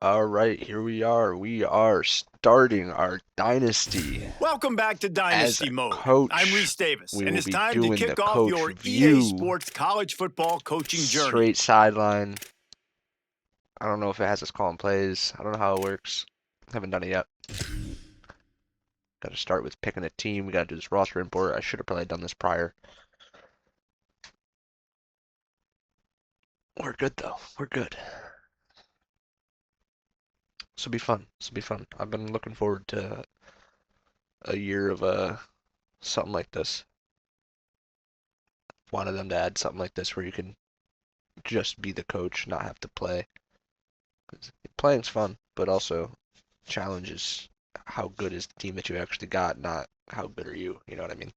All right, here we are. We are starting our dynasty. Welcome back to As Dynasty a Mode. I'm coach, Reese Davis, we and will it's be time to doing the kick off coach your EA view, Sports college football coaching journey. straight sideline. I don't know if it has us calling plays. I don't know how it works. Haven't done it yet. Got to start with picking a team. We got to do this roster import. I should have probably done this prior. We're good though. We're good. This will be fun. This will be fun. I've been looking forward to a year of something like this. Wanted them to add something like this where you can just be the coach, not have to play. 'Cause playing's fun, but also challenges how good is the team that you actually got, not how good are you. You know what I mean?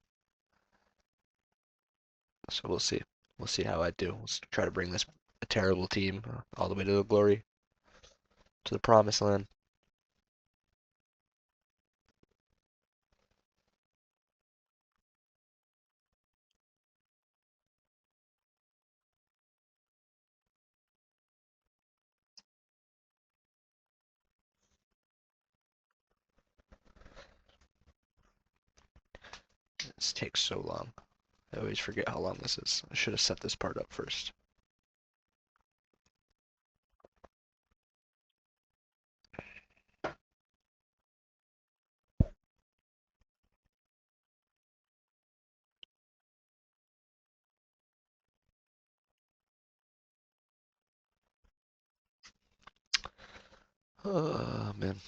So we'll see. We'll see how I do. Let's try to bring this a terrible team all the way to the glory, to the promised land. This takes so long. I always forget how long this is. I should have set this part up first. Oh man.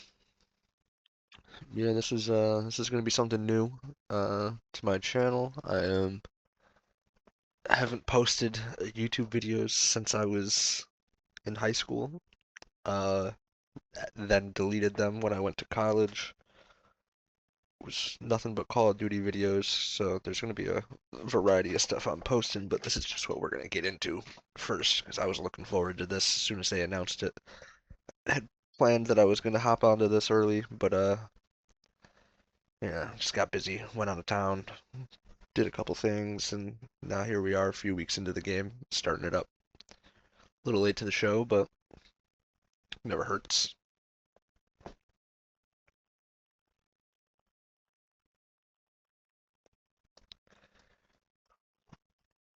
Yeah, this is gonna be something new to my channel. I haven't posted YouTube videos since I was in high school. Uh then deleted them when I went to college. It was nothing but Call of Duty videos, so there's gonna be a variety of stuff I'm posting, but this is just what we're gonna get into first, because I was looking forward to this as soon as they announced it. I had planned that I was gonna hop onto this early, but yeah, just got busy, went out of town, did a couple things, and now here we are a few weeks into the game, starting it up. A little late to the show, but never hurts.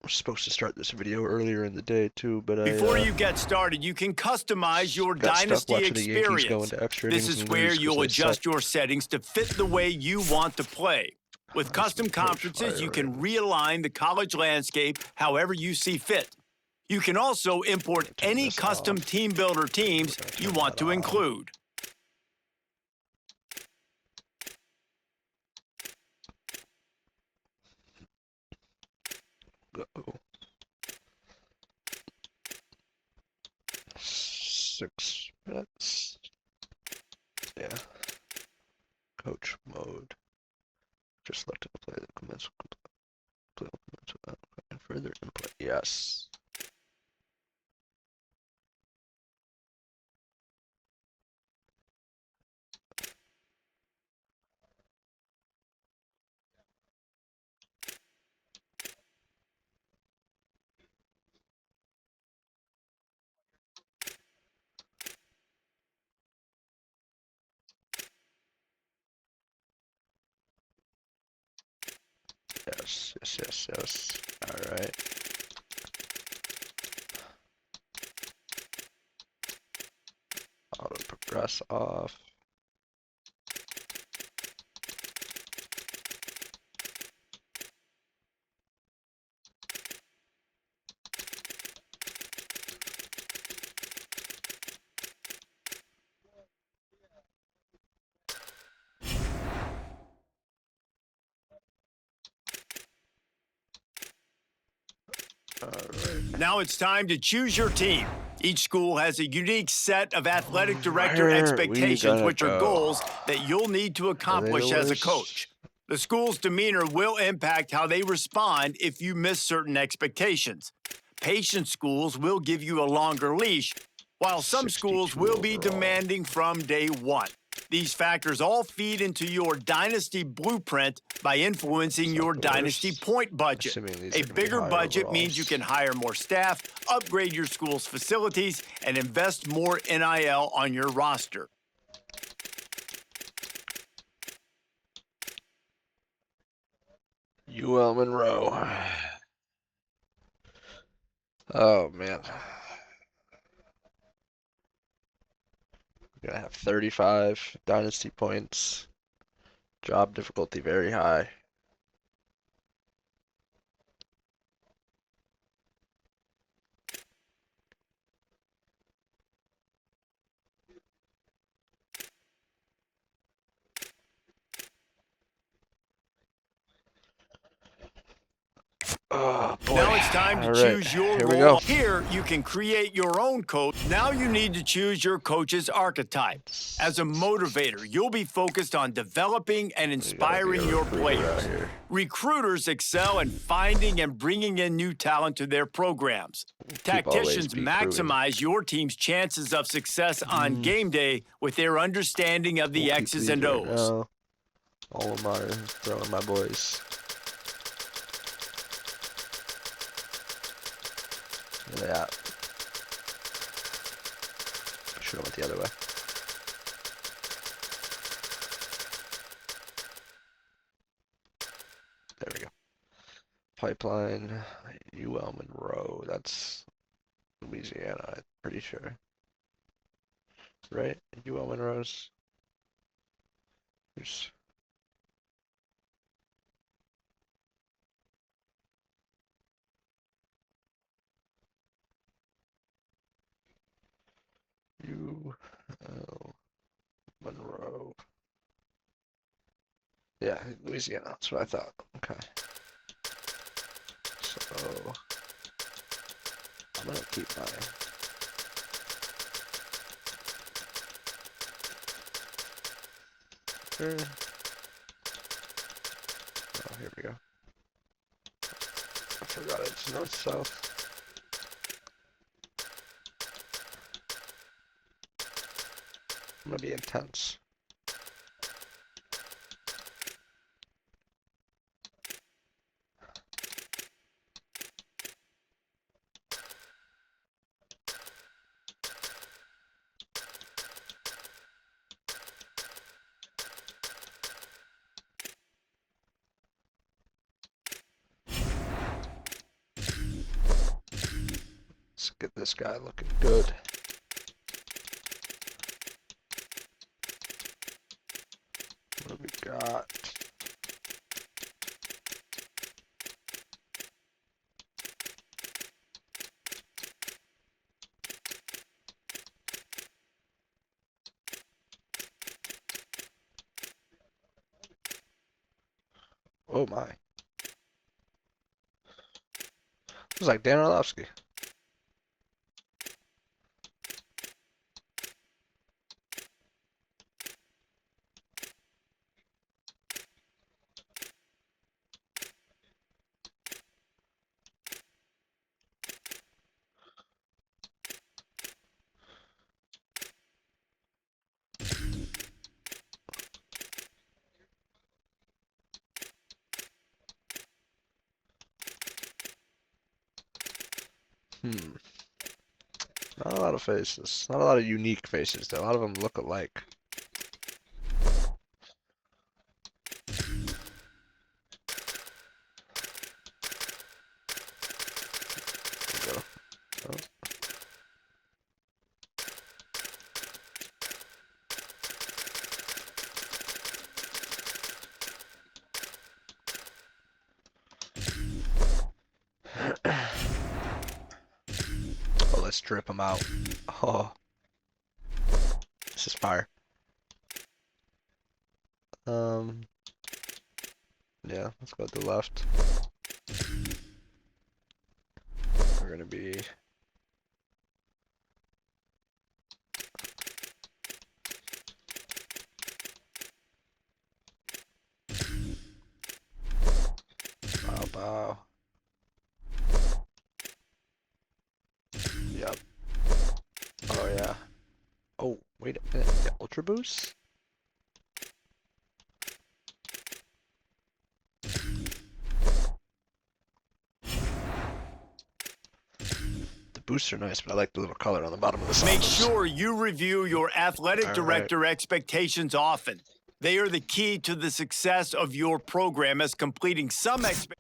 We're supposed to start this video earlier in the day too, but Before you get started, you can customize your got stuck Dynasty watching the Yankees go experience. into extra This innings is and where lose because you'll they suck. adjust your settings to fit the way you want to play. With custom conferences, you can realign the college landscape however you see fit. You can also import any custom team builder teams you want to include. Go. 6 minutes. Yeah. Coach mode. Just selected to play the commence without further input. Yes. Yes. All right. Auto progress off. All right. Now it's time to choose your team. Each school has a unique set of athletic director expectations, which are goals that you'll need to accomplish as a coach. The school's demeanor will impact how they respond if you miss certain expectations. Patient schools will give you a longer leash, while some schools will be demanding from day one. These factors all feed into your dynasty blueprint by influencing your dynasty point budget. A bigger budget means you can hire more staff, upgrade your school's facilities, and invest more NIL on your roster. UL Monroe. Oh man. We're gonna have 35 dynasty points. Job difficulty very high. Oh, boy. Now it's time to choose your role. Here, you can create your own coach. Now you need to choose your coach's archetype. As a motivator, you'll be focused on developing and inspiring your players. Recruiters excel in finding and bringing in new talent to their programs. Tacticians maximize your team's chances of success on game day with their understanding of the X's and O's. All of my throwing my boys. Where they at? I should have went the other way. There we go. Pipeline, UL Monroe. That's Louisiana, I'm pretty sure. Right? UL Monroe's. There's UL Monroe. Yeah, Louisiana. That's what I thought. Okay. So I'm gonna keep my Oh, here we go. I forgot it's north-south. I'm gonna be intense. Let's get this guy looking good. What do we got? Oh my. It was like Dan Orlovsky. Not a lot of faces. Not a lot of unique faces, though. A lot of them look alike. There we go. Oh. Oh, let's drip them out. Oh, this is fire. Yeah, let's go to the left. We're gonna be bow. Yep. Oh yeah. Oh, wait a minute. The Ultra Boost? boosts are nice, but I like the little color on the bottom of the Make socks. sure you review your athletic director expectations often. They are the key to the success of your program, as completing some expectations.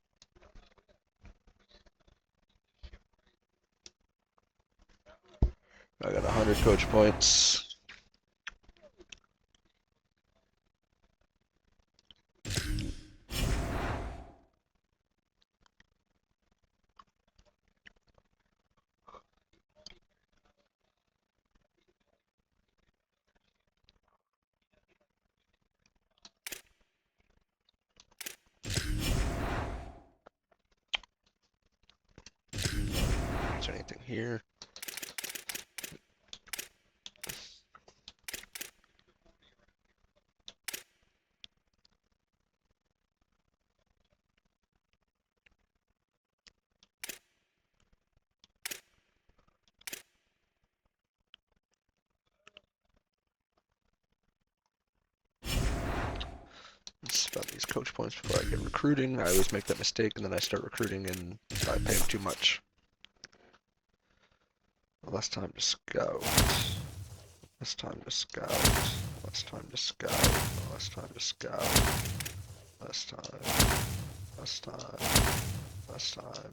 I got 100 coach points. Is there anything here? Spend these coach points before I get recruiting. I always make that mistake, and then I start recruiting, and I pay them too much. Less time to scout. Less time to scout. Less time to scout. Less time to scout. Less time. Less time. Less time.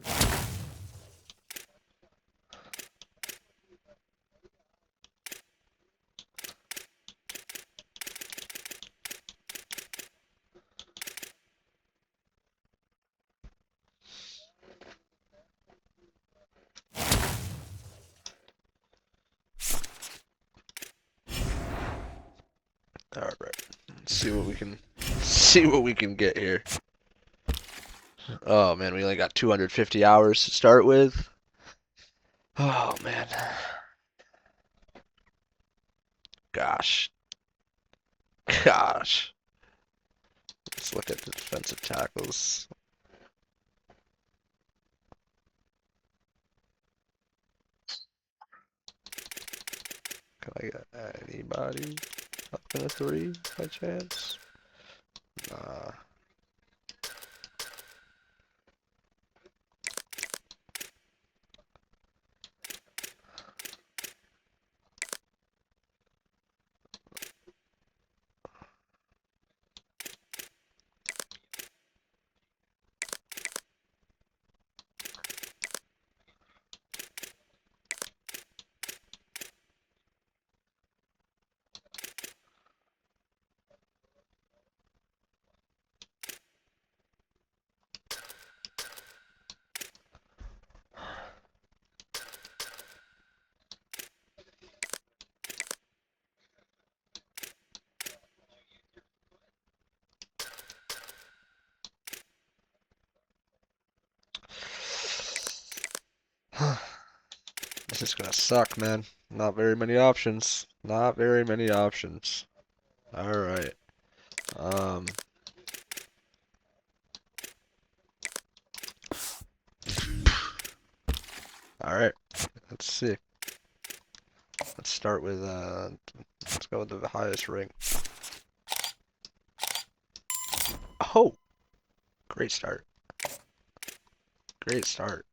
All right. Let's see what we can get here. Oh man, we only got 250 hours to start with. Oh man. Gosh. Gosh. Let's look at the defensive tackles. Can I get anybody up in a 3 by chance? Nah. This is gonna suck, man. Not very many options. Not very many options. Alright. Alright. Let's see. Let's start with, let's go with the highest rank. Oh! Great start. Great start.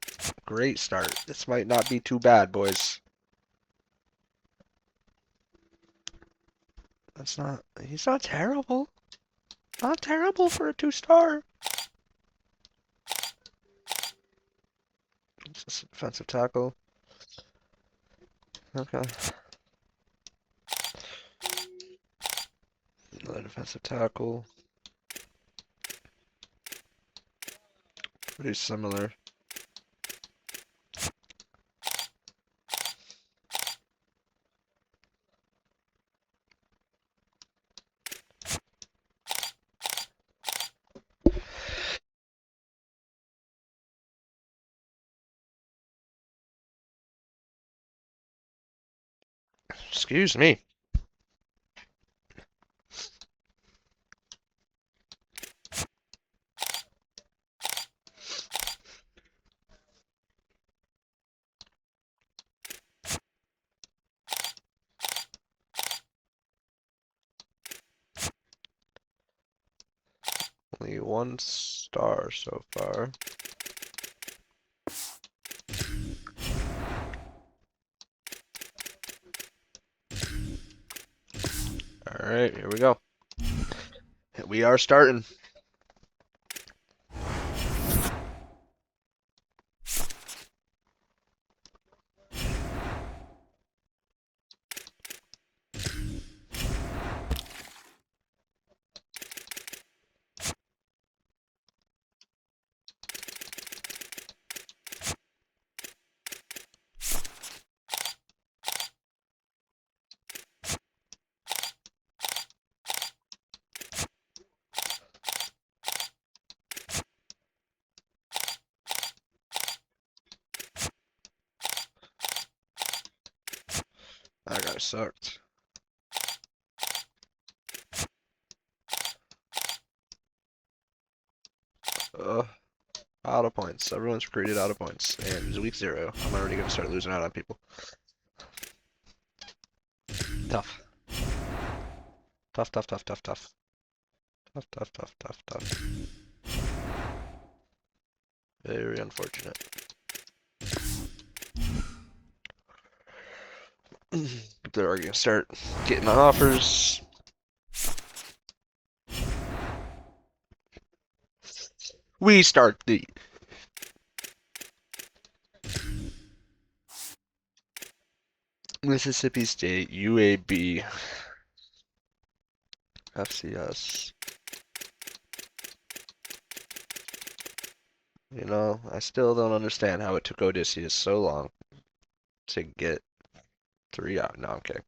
Great start. This might not be too bad, boys. He's not terrible. Not terrible for a 2-star. It's just a defensive tackle. Okay. Another defensive tackle. Pretty similar. Excuse me. Only 1 star so far. All right, here we go. We are starting. That guy sucked. Out of points. Everyone's created out of points. And it's week 0. I'm already going to start losing out on people. Tough. Tough, tough, tough, tough, tough. Tough, tough, tough, tough, tough. Very unfortunate. They're already going to start getting offers. We start the Mississippi State, UAB, FCS. You know, I still don't understand how it took Odysseus so long to get 3 out. No, I'm kidding.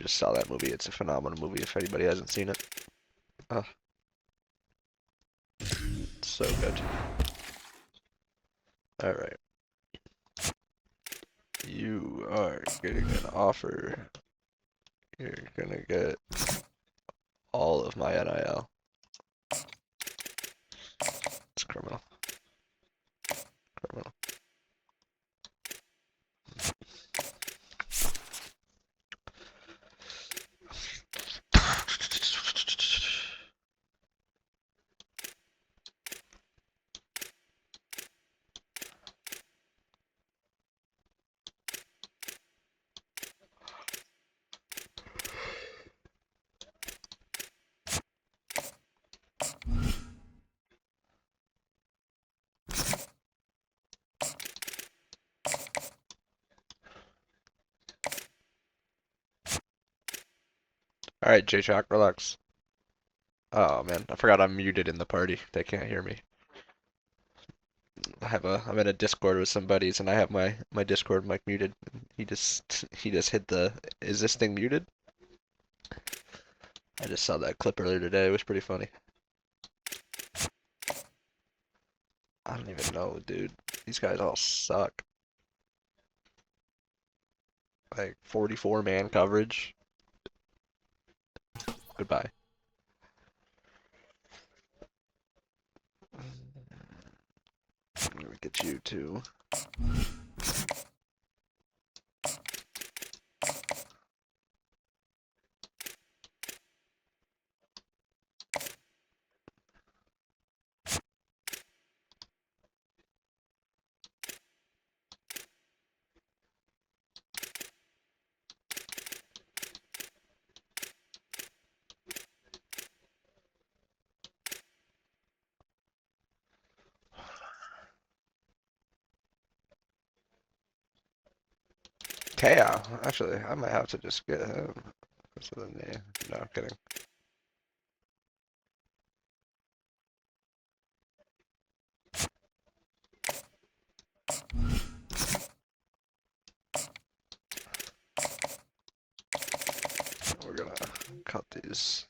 Just saw that movie. It's a phenomenal movie if anybody hasn't seen it. Oh, it's so good. Alright. You are getting an offer. You're gonna get all of my NIL. It's criminal. Criminal. Alright, J-Shock, relax. Oh man, I forgot I'm muted in the party. They can't hear me. I'm in a Discord with some buddies and I have my Discord mic muted. He just hit the is this thing muted? I just saw that clip earlier today. It was pretty funny. I don't even know, dude. These guys all suck. Like 44 man coverage. Goodbye. I'm gonna get you too. KO. Actually, I might have to just get him. Because of the name. No, I'm kidding. We're gonna cut these.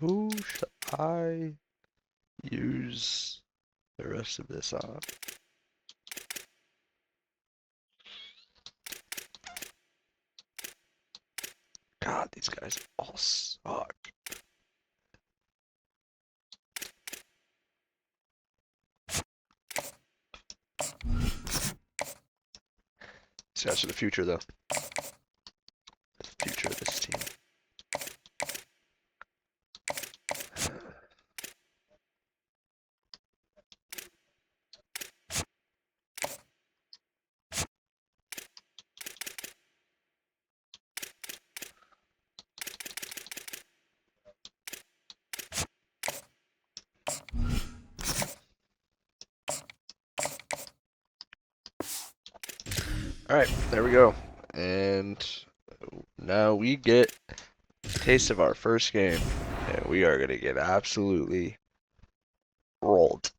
Who should I use the rest of this on? God, these guys all suck. These guys are the future, though. The future of this team. All right, there we go. And now we get a taste of our first game. And we are going to get absolutely rolled.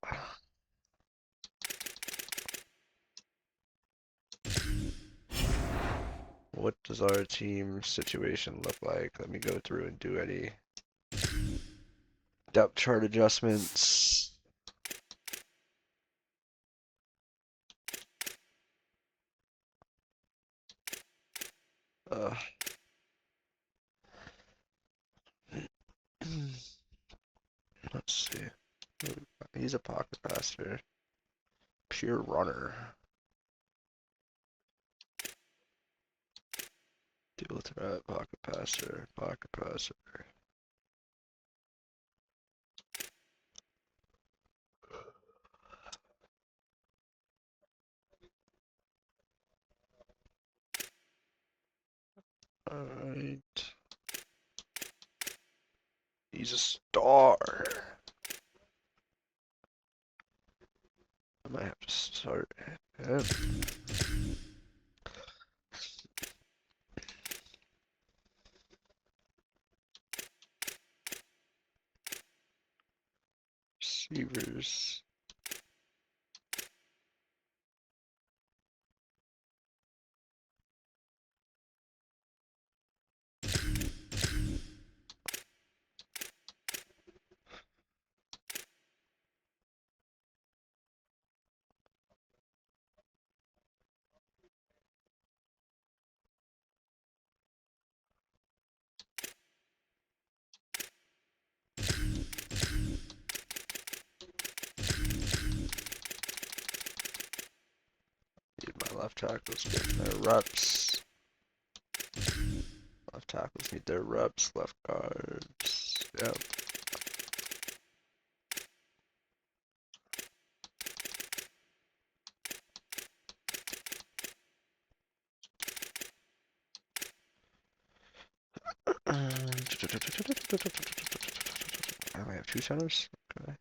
What does our team situation look like? Let me go through and do any depth chart adjustments. Uh, let's see. He's a pocket passer. Pure runner. Dual threat, pocket passer, pocket passer. Alright. He's a star. I might have to start him. Receivers. Need my left tackles getting their reps. Left tackles need their reps. Left guards. Yep. I only have two centers. Okay.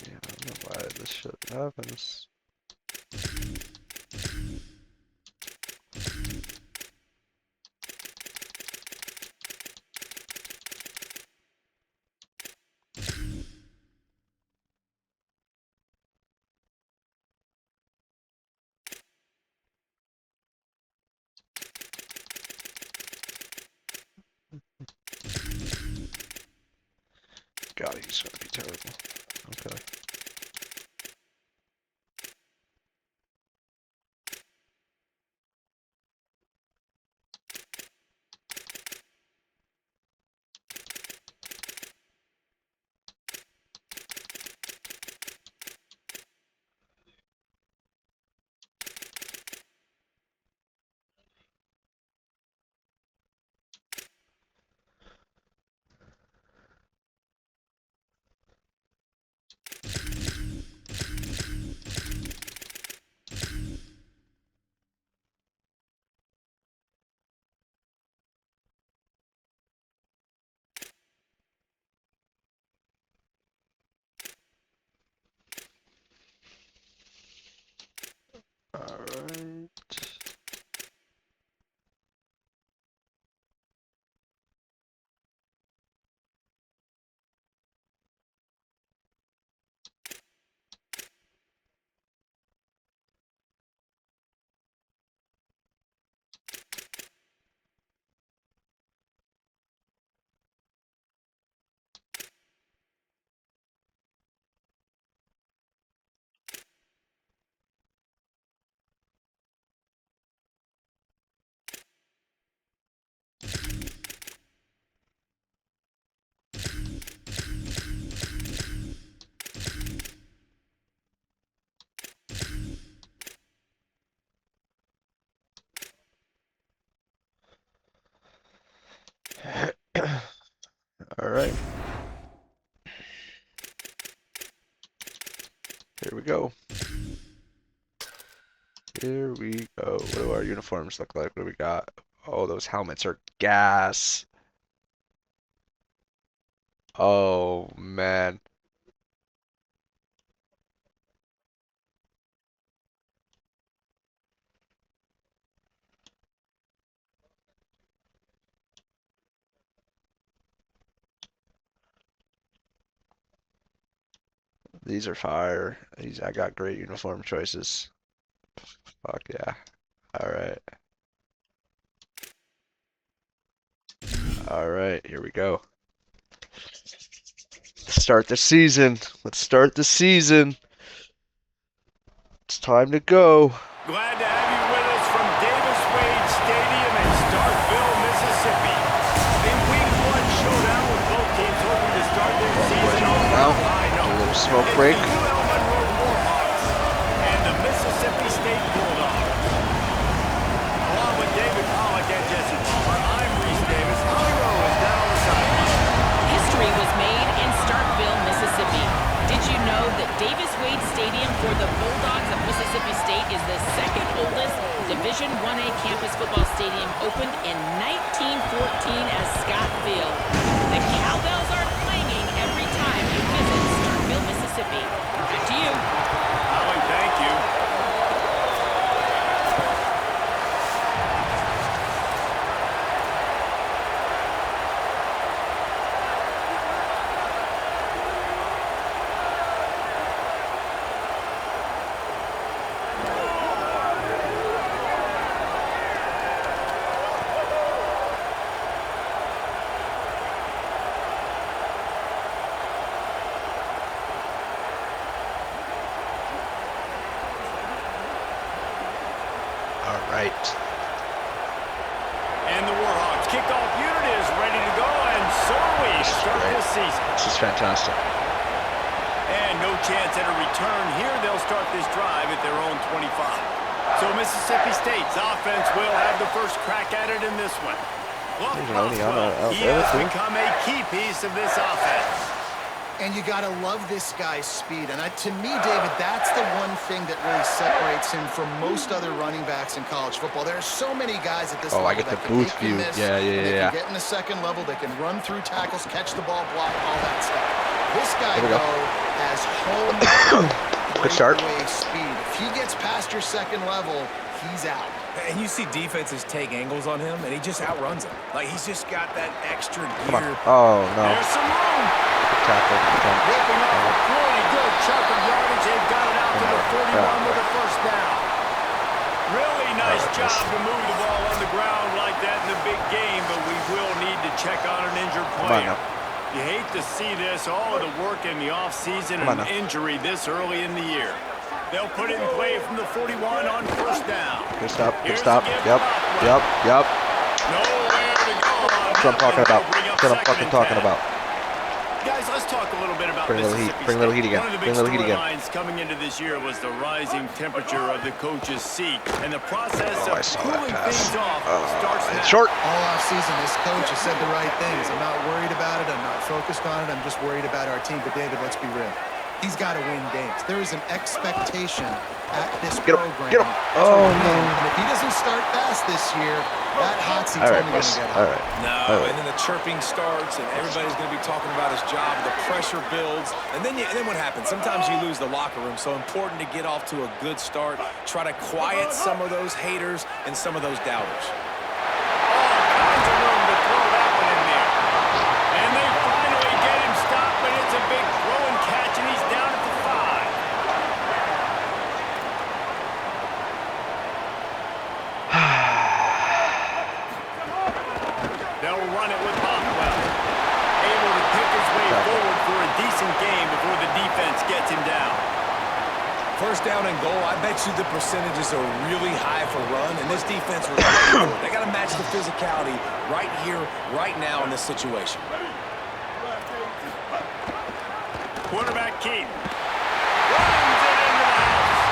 Yeah, I don't know why this shit happens. God, he's gonna be terrible. Okay. go. Here we go. What do our uniforms look like? What do we got? Oh, those helmets are gas. Oh, man. These are fire. I got great uniform choices. Fuck yeah. All right. All right, here we go. Start the season. Let's start the season. It's time to go. Glad to have you with us from Davis Wade Stadium in Starkville, Mississippi. A Week 1 showdown with both teams hoping to start their season off on a high note. A little smoke break. It's the ULM Monroe Warhawks and the Mississippi State Bulldogs. Along with David Pollock and Jesse Palmer, I'm Reese Davis. Monroe is down on the sideline. History was made in Starkville, Mississippi. Did you know that Davis Wade Stadium for the Bulldogs of Mississippi State is the second oldest Division I-A campus football stadium, opened in 1914 as Scott Field? The cowbells are clanging every time you visit Starkville, Mississippi. Back to you. Holly, thank you. Right. And the Warhawks kickoff unit is ready to go, and so we start this season. This is fantastic. And no chance at a return here. They'll start this drive at their own 25. So Mississippi State's offense will have the first crack at it in this one. He has become a key piece of this offense. And you got to love this guy's speed. And to me, David, that's the one thing that really separates him from most other running backs in college football. There are so many guys at this level I get the that can booth make view. miss, Yeah. They can get in the second level. They can run through tackles, catch the ball, block, all that stuff. This guy, though, has home Good start. breakaway speed. If he gets past your second level, he's out. And you see defenses take angles on him, and he just outruns them. Like, he's just got that extra gear. Oh, no. There's some room. Good tackle. Good tackle. Ripping off a pretty good chunk of yardage. They've got it out to the 41 with a first down. Really nice job to move the ball on the ground like that in the big game, but we will need to check on an injured player. You hate to see this, all of the work in the offseason and an injury this early in the year. They'll put it in play from the 41 on first down. Good stop. Good stop. Yep. Yep. Yep. Nowhere to go. That's what I'm talking about. That's what I'm fucking talking about. Guys, let's talk a little bit about Bring a little heat. Mississippi Bring a little State. heat again. One of the Bring big a little heat again. storylines coming into this year was the rising temperature of the coach's seat, and the process I of saw cooling that pass. things off starts now. It's short. All offseason, this coach has said the right things. I'm not worried about it. I'm not focused on it. I'm just worried about our team. But, David, let's be real. He's got to win games. There is an expectation at this program. Get him. Oh, no. And if he doesn't start fast this year, that hot seat's All right, only going boys. to get All hot. right. No, All right. and then the chirping starts, and everybody's going to be talking about his job. The pressure builds, and then what happens? Sometimes you lose the locker room. So important to get off to a good start. Try to quiet some of those haters and some of those doubters. All kinds of room to throw that one in there. And they finally get him stopped, but it's a big throw and catch, and he's down at the 5. They'll run it with Hopwell. Able to pick his way forward for a decent game before the defense gets him down. First down and goal, I bet you the percentages are really high for run, and this defense was ready for it. They got to match the physicality right here, right now in this situation. Quarterback Keaton runs it into the house.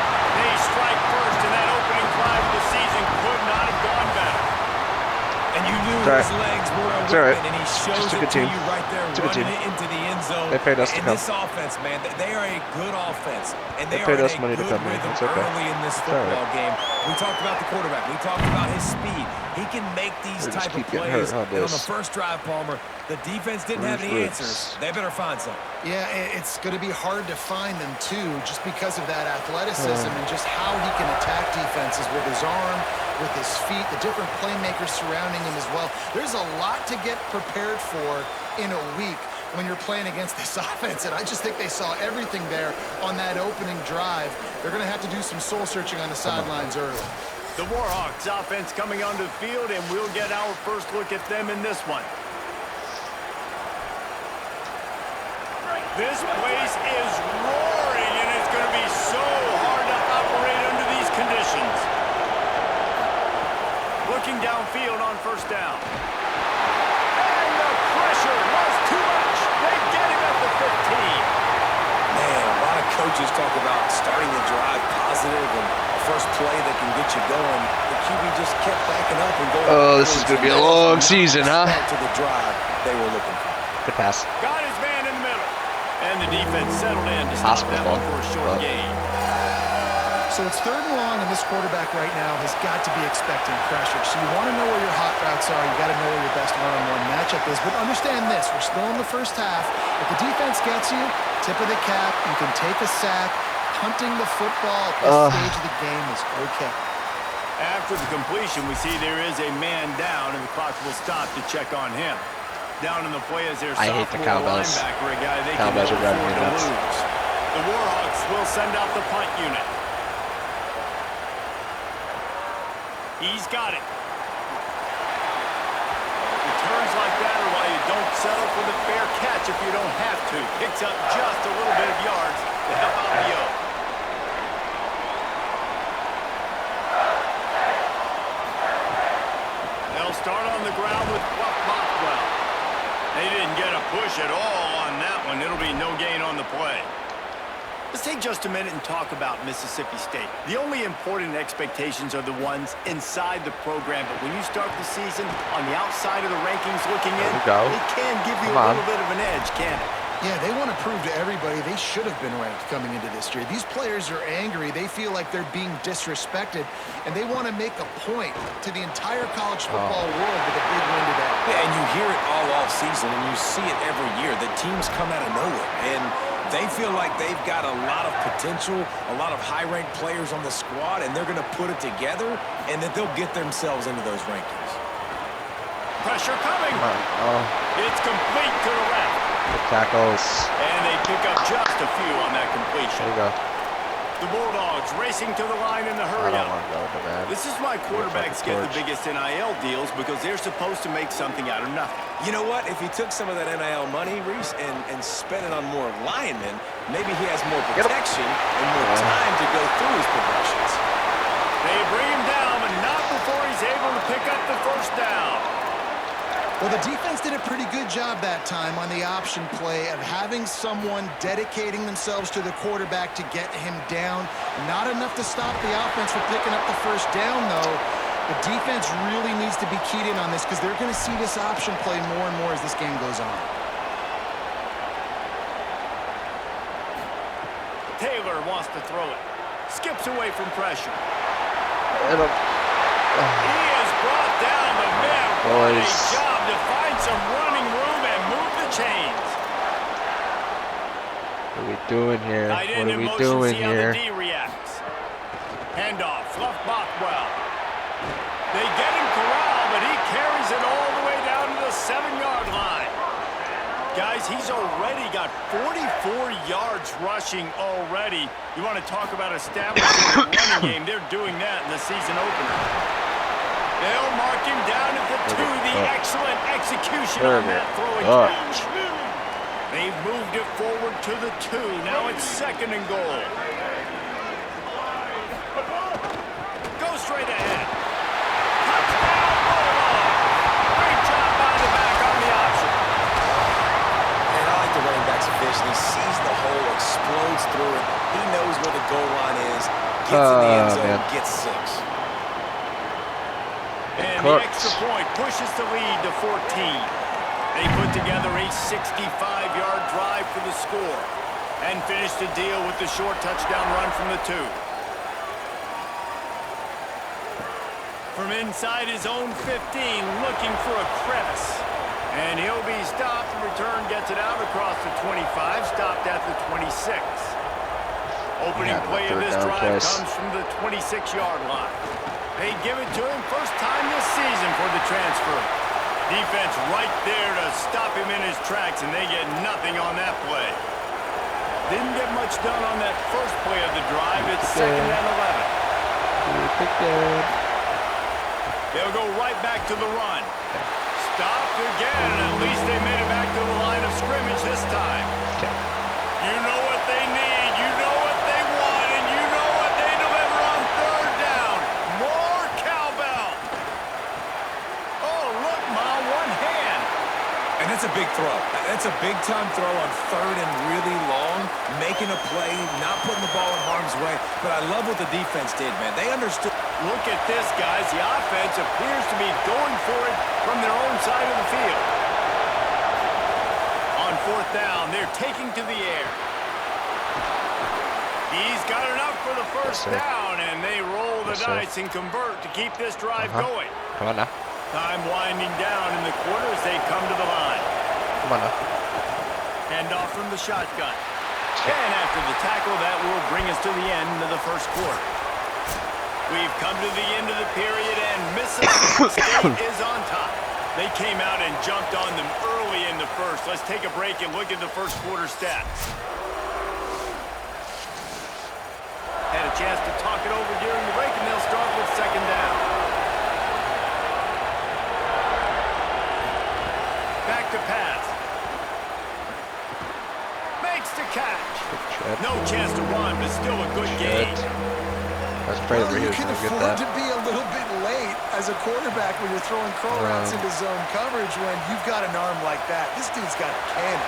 They strike first, and that opening drive of the season could not have gone better. And you knew his legs were a weapon, and he shows it to you right there, running it into the end zone. They paid us to and come. this offense, man, they are a good offense. And they paid are us in a money to good come here. rhythm It's okay. early in this football game. We talked about the quarterback. We talked about his speed. He can make these type of plays. And on the first drive, Palmer, the defense didn't have any answers. They better find something. Yeah, it's going to be hard to find them, too, just because of that athleticism and just how he can attack defenses with his arm, with his feet, the different playmakers surrounding him as well. There's a lot to get prepared for in a week when you're playing against this offense, and I just think they saw everything there on that opening drive. They're going to have to do some soul-searching on the sidelines early. The Warhawks offense coming onto the field, and we'll get our first look at them in this one. This place is roaring, and it's going to be so hard to operate under these conditions. Looking downfield on first down. And the pressure was too much. They get him at the 15. Man, a lot of coaches talk about starting the drive positive and a first play that can get you going. The QB just kept backing up and going. Oh, this is going to be a long season, huh? To the drive they were looking for. Good pass. Got his man in the middle. And the defense settled in to stop that one for a short gain. So it's 3rd and long, and this quarterback right now has got to be expecting pressure. So you want to know where your hot routes are. You got to know where your best one-on-one matchup is. But understand this, we're still in the first half. If the defense gets you, tip of the cap, you can take a sack. Punting the football at this stage of the game is okay. After the completion, we see there is a man down, and the clock will stop to check on him. Down in the play is their sophomore linebacker, a guy they can afford to lose. The Warhawks will send out the punt unit. He's got it. Returns like that are why you don't settle for the fair catch if you don't have to. Picks up just a little bit of yards to help out the O. They'll start on the ground with Monroe. They didn't get a push at all on that one. It'll be no gain on the play. Let's take just a minute and talk about Mississippi State. The only important expectations are the ones inside the program, but when you start the season on the outside of the rankings looking in, it can give you a little bit of an edge, can't it? Yeah, they want to prove to everybody they should have been ranked coming into this year. These players are angry. They feel like they're being disrespected, and they want to make a point to the entire college football world with a big win today. Yeah, and you hear it all off season, and you see it every year. The teams come out of nowhere, and they feel like they've got a lot of potential, a lot of high-ranked players on the squad, and they're going to put it together, and that they'll get themselves into those rankings. Pressure coming. It's complete to the left. Good tackles. And they pick up just a few on that completion. There you go. The Bulldogs racing to the line in the I hurry don't up. want to go to that. This is why quarterbacks get the biggest NIL deals, because they're supposed to make something out of nothing. You know what? If he took some of that NIL money, Reese, and spent it on more linemen, maybe he has more protection and more time to go through his progressions. They bring him down, but not before he's able to pick up the first down. Well, the defense did a pretty good job that time on the option play of having someone dedicating themselves to the quarterback to get him down. Not enough to stop the offense from picking up the first down, though. The defense really needs to be keyed in on this because they're going to see this option play more and more as this game goes on. Taylor wants to throw it. Skips away from pressure. He is brought down, but man, what a job to find some running room and move the chains. What are we doing here? What are we doing here? D reacts. Handoff, Fluff Bothwell. They get him corralled, but he carries it all the way down to the 7-yard line. Guys, he's already got 44 yards rushing already. You want to talk about establishing the running game? They're doing that in the season opener. They'll mark him down at the 2. The excellent execution on that throwing catch. They've moved it forward to the 2. Now it's 2nd and goal. Go straight ahead. Touchdown, Monroe. Great job by the back on the option. And I like the running back's vision. He sees the hole, explodes through it. He knows where the goal line is. Gets in the end zone, gets 6. And the extra point pushes the lead to 14. They put together a 65-yard drive for the score and finished the deal with the short touchdown run from the 2. From inside his own 15, looking for a crevice. And he'll be stopped. The return gets it out across the 25, stopped at the 26. Opening play of this drive comes from the 26-yard line. They give it to him first time this season for the transfer. Defense right there to stop him in his tracks, and they get nothing on that play. Didn't get much done on that first play of the drive. It's 2nd and 11. They'll go right back to the run. Stopped again. At least they made it back to the line of scrimmage this time. You know what they need. You know what they want. And you know what they deliver on 3rd down. More cowbell. Oh, look, Ma, one hand. And that's a big throw. That's a big-time throw on 3rd and really long, making a play, not putting the ball in harm's way. But I love what the defense did, man. They understood. Look at this, guys. The offense appears to be going for it from their own side of the field. On 4th down, they're taking to the air. He's got enough for the first down, and they roll the dice and convert to keep this drive going. Come on now. Time winding down in the quarter as they come to the line. Come on now. Hand off from the shotgun. And after the tackle, that will bring us to the end of the first quarter. We've come to the end of the period, and Mississippi State is on top. They came out and jumped on them early in the first. Let's take a break and look at the first quarter stats. Had a chance to talk it over during the break, and they'll start with 2nd down. Back to pass. Makes the catch. No chance to run, but still a good game. I was afraid you was can going to get afford that. to be a little bit late as a quarterback when you're throwing crow routes into zone coverage when you've got an arm like that. This dude's got a cannon.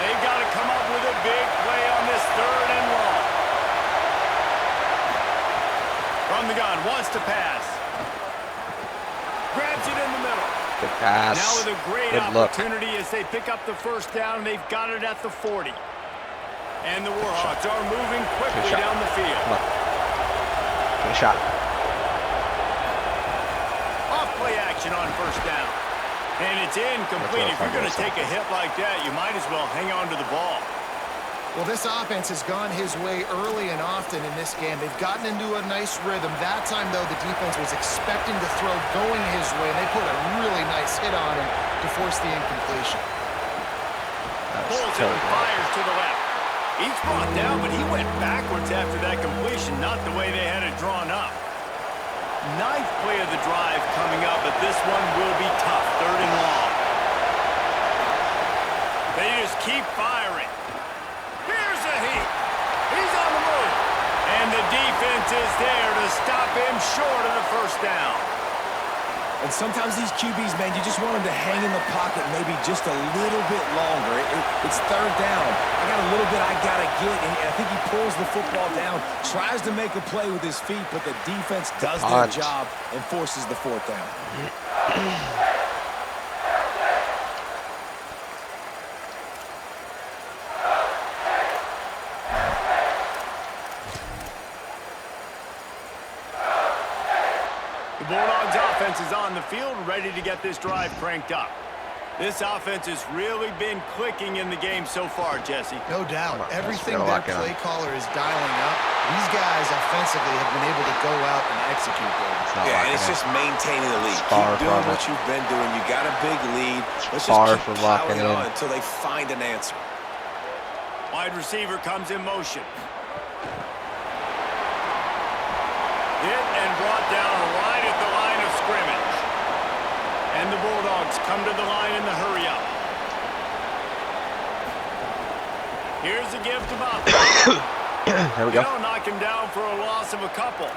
They've got to come up with a big play on this 3rd and long. From the gun, wants to pass. Grabs it in the middle. Good pass. Now with a great Good opportunity as they pick up the first down. They've got it at the 40. And the Warhawks are moving quickly down the field. Come on. Good shot. Off play action on first down. And it's incomplete. If you're going to take a hit like that, you might as well hang on to the ball. Well, this offense has gone his way early and often in this game. They've gotten into a nice rhythm. That time, though, the defense was expecting the throw going his way, and they put a really nice hit on him to force the incompletion. Pulls it and fires to the left. He's brought down, but he went backwards after that completion, not the way they had it drawn up. 9th play of the drive coming up, but this one will be tough. 3rd and long. They just keep firing. Here's a heat. He's on the move. And the defense is there to stop him short of the first down. And sometimes these QBs, man, you just want them to hang in the pocket maybe just a little bit longer. It's 3rd down. I got a little bit I got to get, and I think he pulls the football down, tries to make a play with his feet, but the defense does their job and forces the 4th down. Bulldogs offense is on the field, ready to get this drive cranked up. This offense has really been clicking in the game so far, Jesse. No doubt. Everything their play caller is dialing up, these guys offensively have been able to go out and execute those. Yeah, and it's just maintaining the lead. Keep doing what you've been doing. You got a big lead. Let's just keep plowing on until they find an answer. Wide receiver comes in motion. Hit and brought down right at the line of scrimmage. And the Bulldogs come to the line in the hurry-up. Here's a gift of offense. There we go. You don't knock him down for a loss of a couple.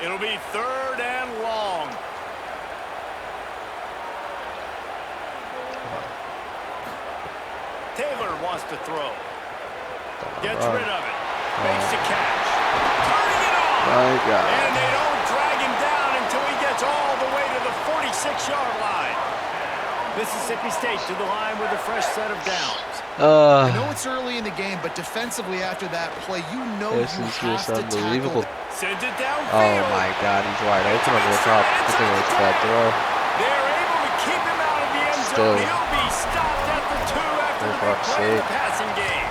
It'll be 3rd and long. Taylor wants to throw. Gets rid of it. Makes the catch. Turning it on. My God. And they don't drag him down until he gets all the way to the 46-yard line. Mississippi State to the line with a fresh set of downs. I know it's early in the game, but defensively after that play, you know This you is have just to unbelievable. tackle. Sends it downfield. Oh my God, he's wide open over the top. I think it's a bad throw. They're able to keep him out of the end zone. Still. He'll be stopped at the 2 after the big play in the passing game.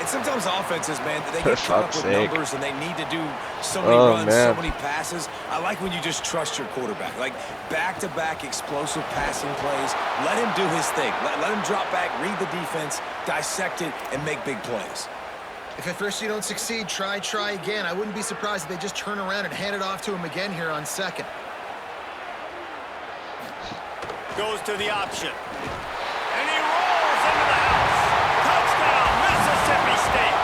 And sometimes offenses, man, they For get caught up fuck's with sake. numbers and they need to do so many Oh, runs, man. so many passes. I like when you just trust your quarterback. Like back-to-back explosive passing plays. Let him do his thing. Let him drop back, read the defense, dissect it, and make big plays. If at first you don't succeed, try again. I wouldn't be surprised if they just turn around and hand it off to him again here on second. Goes to the option. And he rolls into the house. Touchdown, Mississippi State.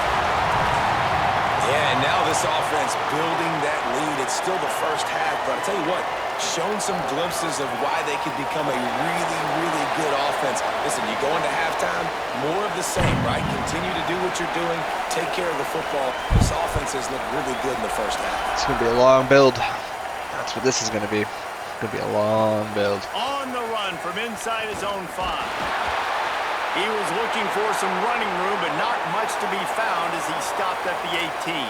Yeah, and now this offense building that lead. It's still the first half, but I'll tell you what, shown some glimpses of why they could become a really, really good offense. Listen, you go into halftime, more of the same, right? Continue to do what you're doing, take care of the football. This offense has looked really good in the first half. It's going to be a long build. That's what this is going to be. It's going to be a long build. On the run from inside his own 5. He was looking for some running room, but not much to be found as he stopped at the 18.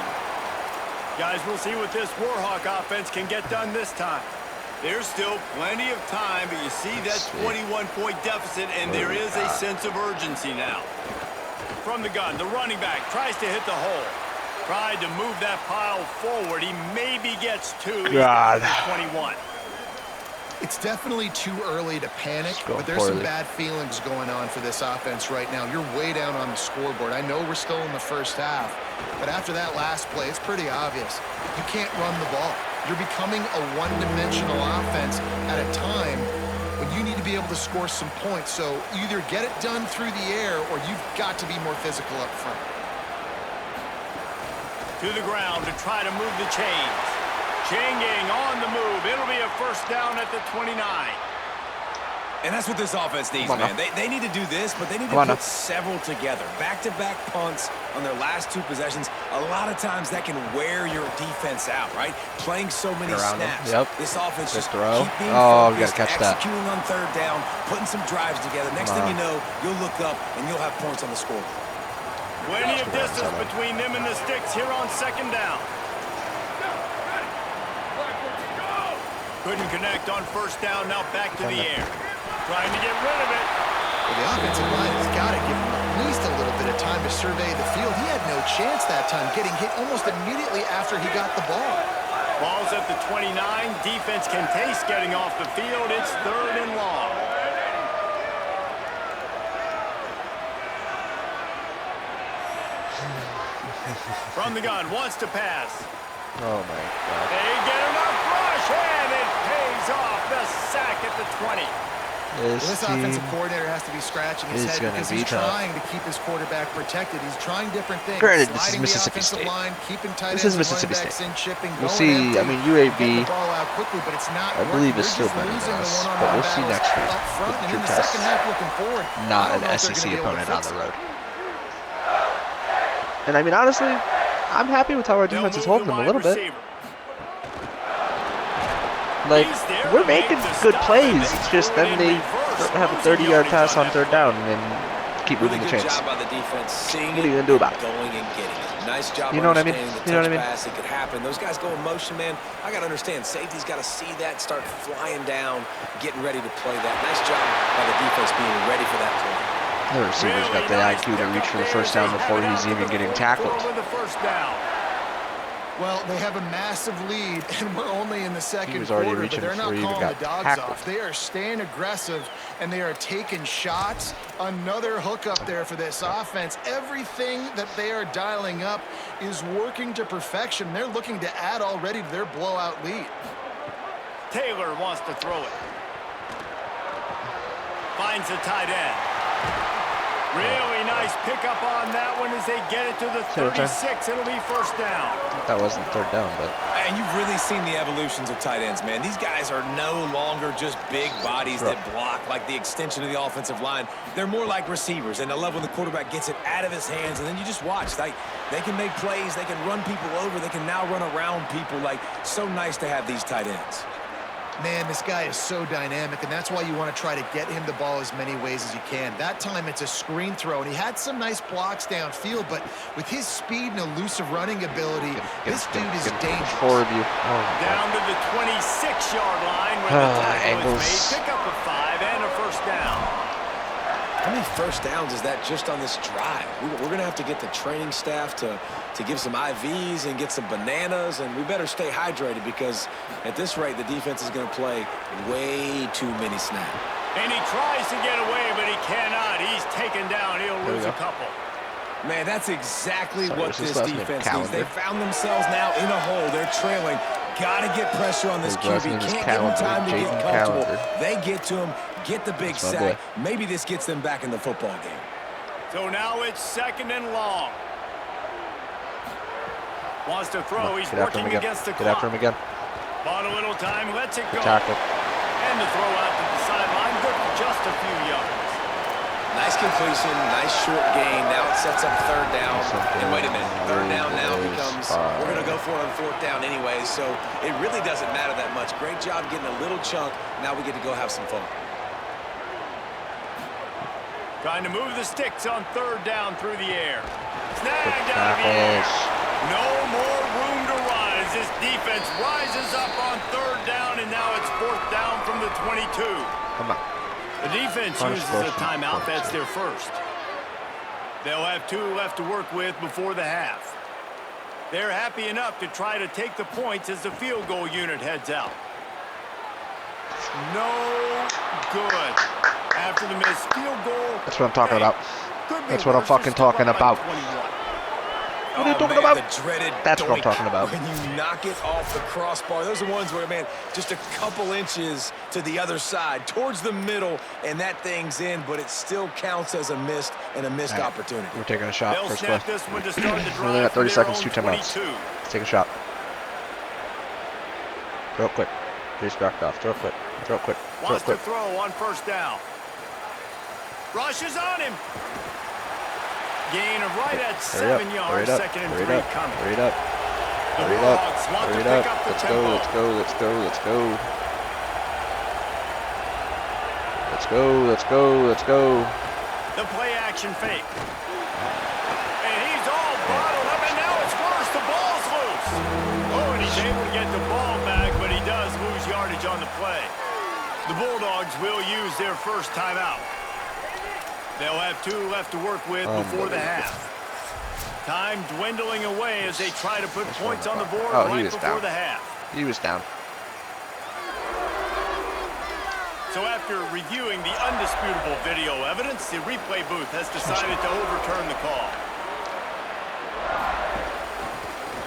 Guys, we'll see what this Warhawk offense can get done this time. There's still plenty of time, but you see that 21-point deficit, and there is a sense of urgency now. From the gun, the running back tries to hit the hole. Tried to move that pile forward. He maybe gets 2. God. 21. It's definitely too early to panic, but there's some bad feelings going on for this offense right now. You're way down on the scoreboard. I know we're still in the first half, but after that last play, it's pretty obvious. You can't run the ball. You're becoming a one-dimensional offense at a time when you need to be able to score some points. So either get it done through the air or you've got to be more physical up front. To the ground to try to move the chains. Changing on the move. It'll be a first down at the 29. And that's what this offense needs, man. They need to do this, but they need to put several together. Back-to-back punts on their last 2 possessions. A lot of times that can wear your defense out, right? Playing so many snaps. Yep. This offense just keep being we focused, gotta catch that. executing on 3rd down, putting some drives together. Next thing you know, you'll look up and you'll have points on the scoreboard. Plenty of distance between them and the sticks here on 2nd down. Couldn't connect on 1st down, now back to the air. Trying to get rid of it. Well, the offensive line has got to give him at least a little bit of time to survey the field. He had no chance that time, getting hit almost immediately after he got the ball. Ball's at the 29. Defense can taste getting off the field. It's 3rd and long. From the gun, wants to pass. Oh my God. They get enough rush, and it pays off. The sack at the 20. This offensive coordinator has to be scratching his head because he's trying to keep his quarterback protected. He's trying different things. Granted, this is Sliding Mississippi the offensive State. line, keeping tight This ends is and Mississippi running backs State. in, chipping, We'll going see. empty, I mean, get UAB, the ball out quickly, but it's not I believe, working. is They're still just better than losing the us, one-on-one but we'll see battles next week up front, with and true in the tests. second half looking forward. Not I an don't know if they're SEC gonna be able to opponent on fix the it. road. And I mean, honestly, I'm happy with how our defense is holding them a little bit. Like, we're making good plays. It's just then they have a 30-yard pass on 3rd down and then keep moving the chains. Good job by the defense, seeing What are you gonna do about it? going and getting it. Nice job. You know what I mean? understanding the You know what I touch mean? pass. It could happen. Those guys go in motion, man. I got to understand. Safety's got to see that, start flying down, getting ready to play that. Nice job by the defense being ready for that play. The receiver's got the IQ to reach for the 1st down before he's even getting tackled. Well, they have a massive lead, and we're only in the second was already quarter, but reaching they're not before he even calling the got dogs tackled. off. They are staying aggressive, and they are taking shots. Another hookup there for this offense. Everything that they are dialing up is working to perfection. They're looking to add already to their blowout lead. Taylor wants to throw it. Finds the tight end. Really nice pickup on that one as they get it to the 36. It'll be 1st down. That wasn't 3rd down, but And you've really seen the evolutions of tight ends, man. These guys are no longer just big bodies that block like the extension of the offensive line. They're more like receivers, and I love when the quarterback gets it out of his hands, and then you just watch. They can make plays. They can run people over. They can now run around people. Like, so nice to have these tight ends. Man, this guy is so dynamic, and that's why you want to try to get him the ball as many ways as you can. That time, it's a screen throw, and he had some nice blocks downfield, but with his speed and elusive running ability, this dude is dangerous. Four of you. Down to the 26-yard line where the tackle is made. Pick up a 5 and a first down. How many first downs is that just on this drive? We're going to have to get the training staff to give some IVs and get some bananas, and we better stay hydrated because at this rate, the defense is going to play way too many snaps. And he tries to get away, but he cannot. He's taken down. He'll lose a couple. Man, that's exactly what this defense needs. They found themselves now in a hole. They're trailing. Got to get pressure on this QB. Can't give him time to get comfortable. They get to him, get the big sack. Maybe this gets them back in the football game. So now it's 2nd and long. Wants to throw. He's working against the clock. Get after him again. Bought a little time. Lets it go. Tackle. And the throw out to the sideline. Good for just a few yards. Nice completion, nice short gain. Now it sets up 3rd down. And wait a minute, 3rd down now becomes, we're going to go for it on 4th down anyway, so it really doesn't matter that much. Great job getting a little chunk. Now we get to go have some fun. Trying to move the sticks on 3rd down through the air. Snagged out of the air. No more room to rise. This defense rises up on 3rd down, and now it's 4th down from the 22. Come on. The defense uses a timeout. That's their first. They'll have 2 left to work with before the half. They're happy enough to try to take the points as the field goal unit heads out. No good. After the missed field goal. That's what I'm talking about. That's what I'm fucking talking about. What are you talking about? That's what I'm talking about. When you knock it off the crossbar, those are ones where, man, just a couple inches to the other side, towards the middle, and that thing's in, but it still counts as a missed opportunity. We're taking a shot. They'll First snap play. this one to start the We only got 30 seconds, 2 timeouts. 22. Let's take a shot. Throw it quick. He's backed off. Throw it quick. Throw it quick. Throw it Wants to quick. throw on 1st down. Rushes on him. Gain of right at 7 yards. 2nd and 3 coming. Hurry it up. The Hurry it up. Bulldogs want to Hurry it pick up. up the Let's go. tempo. Let's go. Let's go. Let's go. Let's go. Let's go. Let's go. The play action fake. And he's all bottled up, and now it's worse. The ball's loose. Oh, and he's able to get the ball back, but he does lose yardage on the play. The Bulldogs will use their first timeout. They'll have 2 left to work with before the half. Time dwindling away as they try to put points on the board right before the half. He was down. So after reviewing the undisputable video evidence, the replay booth has decided to overturn the call.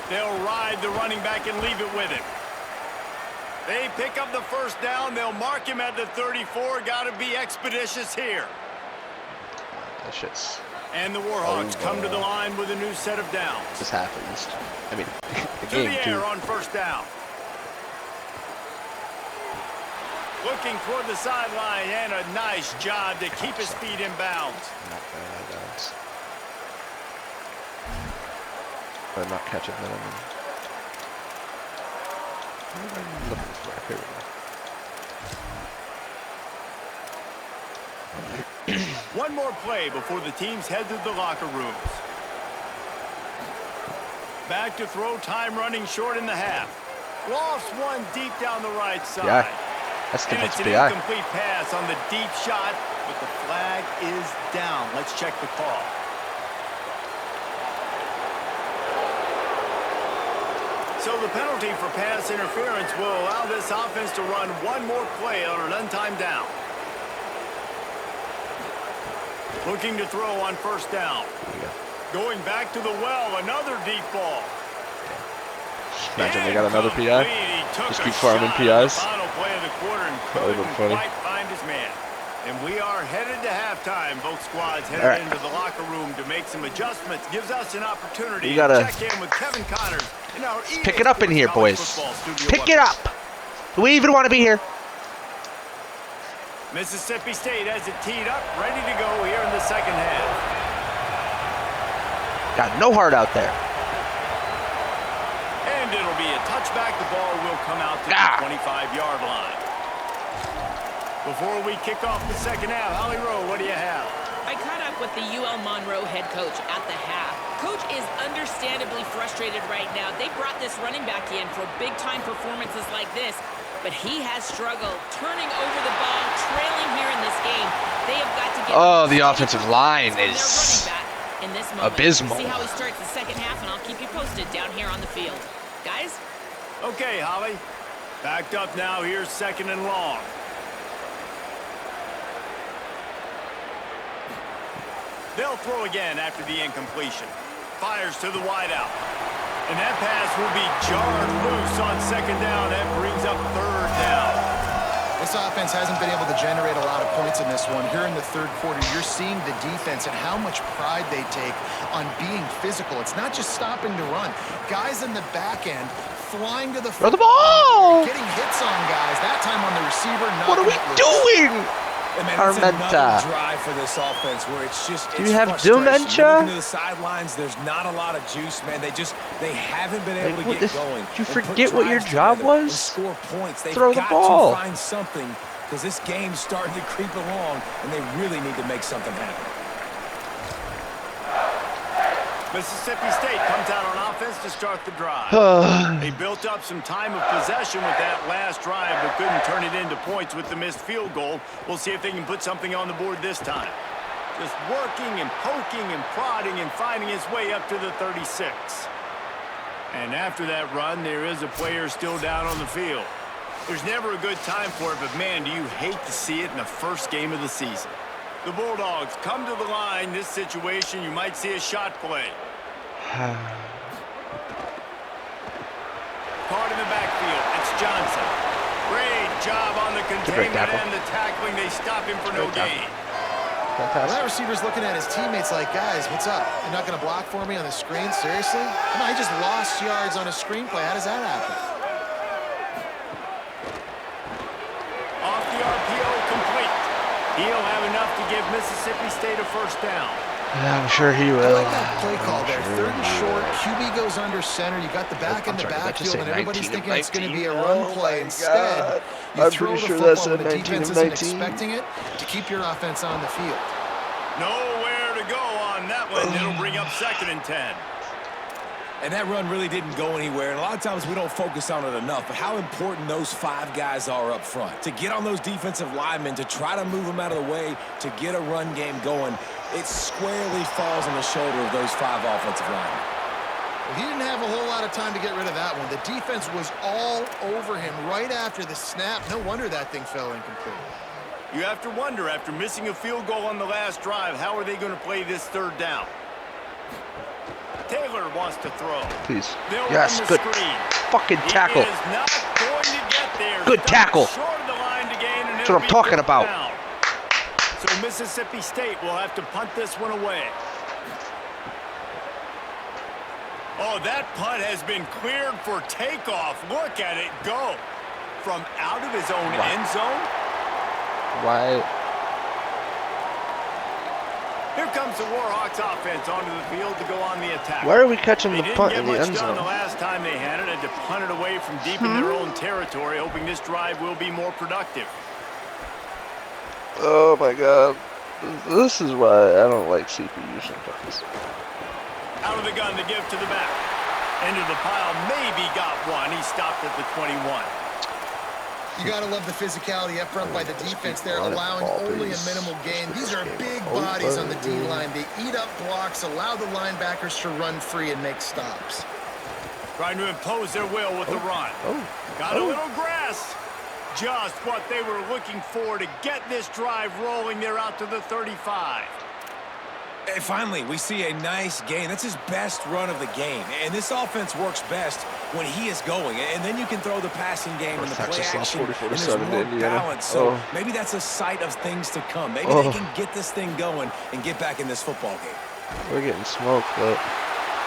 They'll ride the running back and leave it with him. They pick up the first down. They'll mark him at the 34. Got to be expeditious here. That shit's... And the Warhawks come to the line with a new set of downs. This half at least. I mean, the To game the too. air on 1st down. Looking toward the sideline, and a nice job to keep his feet in bounds. Not bad, guys. But not catch it, then I mean. What am I looking for? Here we go. One more play before the teams head to the locker rooms. Back to throw, time running short in the half. Lofts one deep down the right side. Yeah, that's And it's an PI. incomplete pass on the deep shot, but the flag is down. Let's check the call. So the penalty for pass interference will allow this offense to run one more play on an untimed down. Looking to throw on 1st down. Going back to the well, another deep ball. Imagine they got another PI. Just keep farming PIs. Final play of the quarter and couldn't quite find his man. And we are headed to halftime. Both squads headed into the locker room to make some adjustments. Gives us an opportunity to check in with Kevin Connors. Pick it up in here, boys. Pick it up. Do we even want to be here? Mississippi State has it teed up, ready to go here in the second half. Got no heart out there. And it'll be a touchback. The ball will come out to the 25-yard line. Before we kick off the second half, Holly Rowe, what do you have? I caught up with the UL Monroe head coach at the half. Coach is understandably frustrated right now. They brought this running back in for big-time performances like this, but he has struggled turning over the ball, trailing here in this game. They have got to get... Oh, the offensive line is in this moment. abysmal. See how he starts the second half, and I'll keep you posted down here on the field. Guys? Okay, Holly. Backed up now. Here's second and long. They'll throw again after the incompletion. Fires to the wideout. And that pass will be jarred loose on second down. That brings up third down. This offense hasn't been able to generate a lot of points in this one. Here in the third quarter, you're seeing the defense and how much pride they take on being physical. It's not just stopping to run. Guys in the back end flying to the front. Throw the ball! Getting hits on guys. That time on the receiver. What are we doing? And man, it's Armenta. another drive for this offense where it's just Do you have dementia? Looking to the sidelines, there's not a lot of juice, man. They haven't been able to get going. Did you They put forget what your drives job together and was? score points. They've Throw the got ball. to find something because this game's starting to creep along, and they really need to make something happen. Mississippi State comes out on offense to start the drive. They built up some time of possession with that last drive, but couldn't turn it into points with the missed field goal. We'll see if they can put something on the board this time. Just working and poking and prodding and finding his way up to the 36. And after that run, there is a player still down on the field. There's never a good time for it, but man, do you hate to see it in the first game of the season. The Bulldogs come to the line. This situation, you might see a shot play. Caught in the backfield. It's Johnson. Great job on the containment and the tackling. They stop him for no gain. Well, that receiver's looking at his teammates like, guys, what's up? You're not going to block for me on the screen? Seriously? Come on, he just lost yards on a screenplay. How does that happen? Off the RPO, complete. He'll have enough to give Mississippi State a first down. Yeah, I'm sure he I will. like that play call there. Third and short. QB goes under center. You got the back in the backfield, and everybody's thinking it's going to be a run play. Instead, you throw the football when the defense isn't expecting it to keep your offense on the field. Nowhere to go on that one. It'll bring up second and 10. And that run really didn't go anywhere. And a lot of times we don't focus on it enough, but how important those five guys are up front. To get on those defensive linemen, to try to move them out of the way, to get a run game going, it squarely falls on the shoulder of those five offensive linemen. Well, he didn't have a whole lot of time to get rid of that one. The defense was all over him right after the snap. No wonder that thing fell incomplete. You have to wonder, after missing a field goal on the last drive, how are they going to play this third down? Taylor wants to throw. Please. They'll Yes, run the good screen. fucking tackle. He is not going to get there. Good tackle. Short of the line to gain, and That's what I'm talking about. Down. So Mississippi State will have to punt this one away. Oh, that punt has been cleared for takeoff. Look at it go. From out of his own end zone. Why? Here comes the Warhawks offense onto the field to go on the attack. Why are we catching the They punt didn't in get the much end done zone? the last time they had to punt it away from deep in their own territory, hoping this drive will be more productive. Oh my god. This is why I don't like CPU sometimes. Out of the gun to give to the back. Into the pile, maybe got one. He stopped at the 21. You got to love the physicality up front by the defense there, allowing only a minimal gain. These are big bodies on the D-line. They eat up blocks, allow the linebackers to run free and make stops. Trying to impose their will with the run. Got a little grass. Just what they were looking for to get this drive rolling. They're out to the 35. And finally, we see a nice gain. That's his best run of the game. And this offense works best when he is going. And then you can throw the passing game and the play action, and there's more balance. So maybe that's a sight of things to come. Maybe they can get this thing going and get back in this football game. We're getting smoked, but...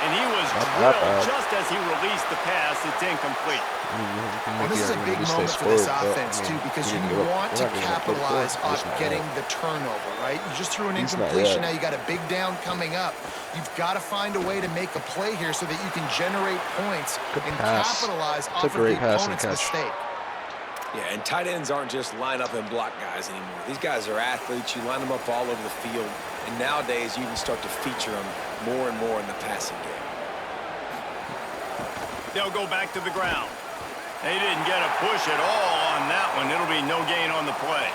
And he was drilled just as he released the pass. It's incomplete. Well, this is a big moment for this offense, too, because you want to capitalize on getting the turnover, right? You just threw an incompletion. Now you got a big down coming up. You've got to find a way to make a play here so that you can generate points and capitalize off of the opponent's mistake. Yeah, and tight ends aren't just line up and block guys anymore. These guys are athletes. You line them up all over the field. And nowadays, you can start to feature them more and more in the passing game. They'll go back to the ground. They didn't get a push at all on that one. It'll be no gain on the play.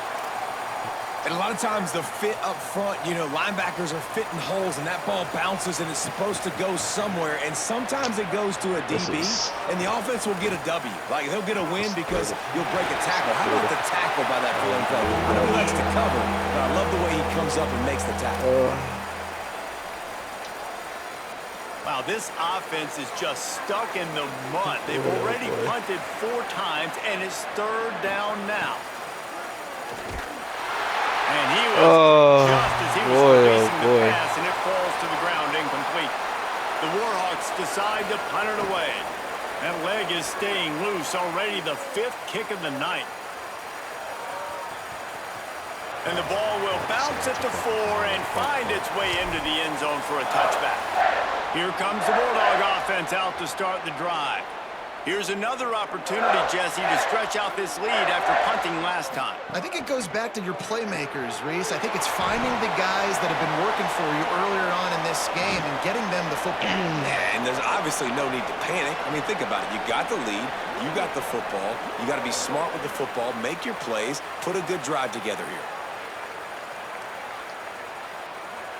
And a lot of times the fit up front, you know, linebackers are fitting holes and that ball bounces and it's supposed to go somewhere. And sometimes it goes to a DB and the offense will get a W. Like they'll get a win because you'll break a tackle. How about the tackle by that full play? I know he likes to cover, but I love the way he comes up and makes the tackle. Wow, this offense is just stuck in the mud. They've already punted 4 times and it's 3rd down now. And he was just as he was releasing the pass, and it falls to the ground incomplete. The Warhawks decide to punt it away. That leg is staying loose, already the 5th kick of the night. And the ball will bounce at the 4 and find its way into the end zone for a touchback. Here comes the Bulldog offense out to start the drive. Here's another opportunity, Jesse, to stretch out this lead after punting last time. I think it goes back to your playmakers, Reese. I think it's finding the guys that have been working for you earlier on in this game and getting them the football. And there's obviously no need to panic. I mean, think about it. You got the lead. You got the football. You got to be smart with the football. Make your plays. Put a good drive together here.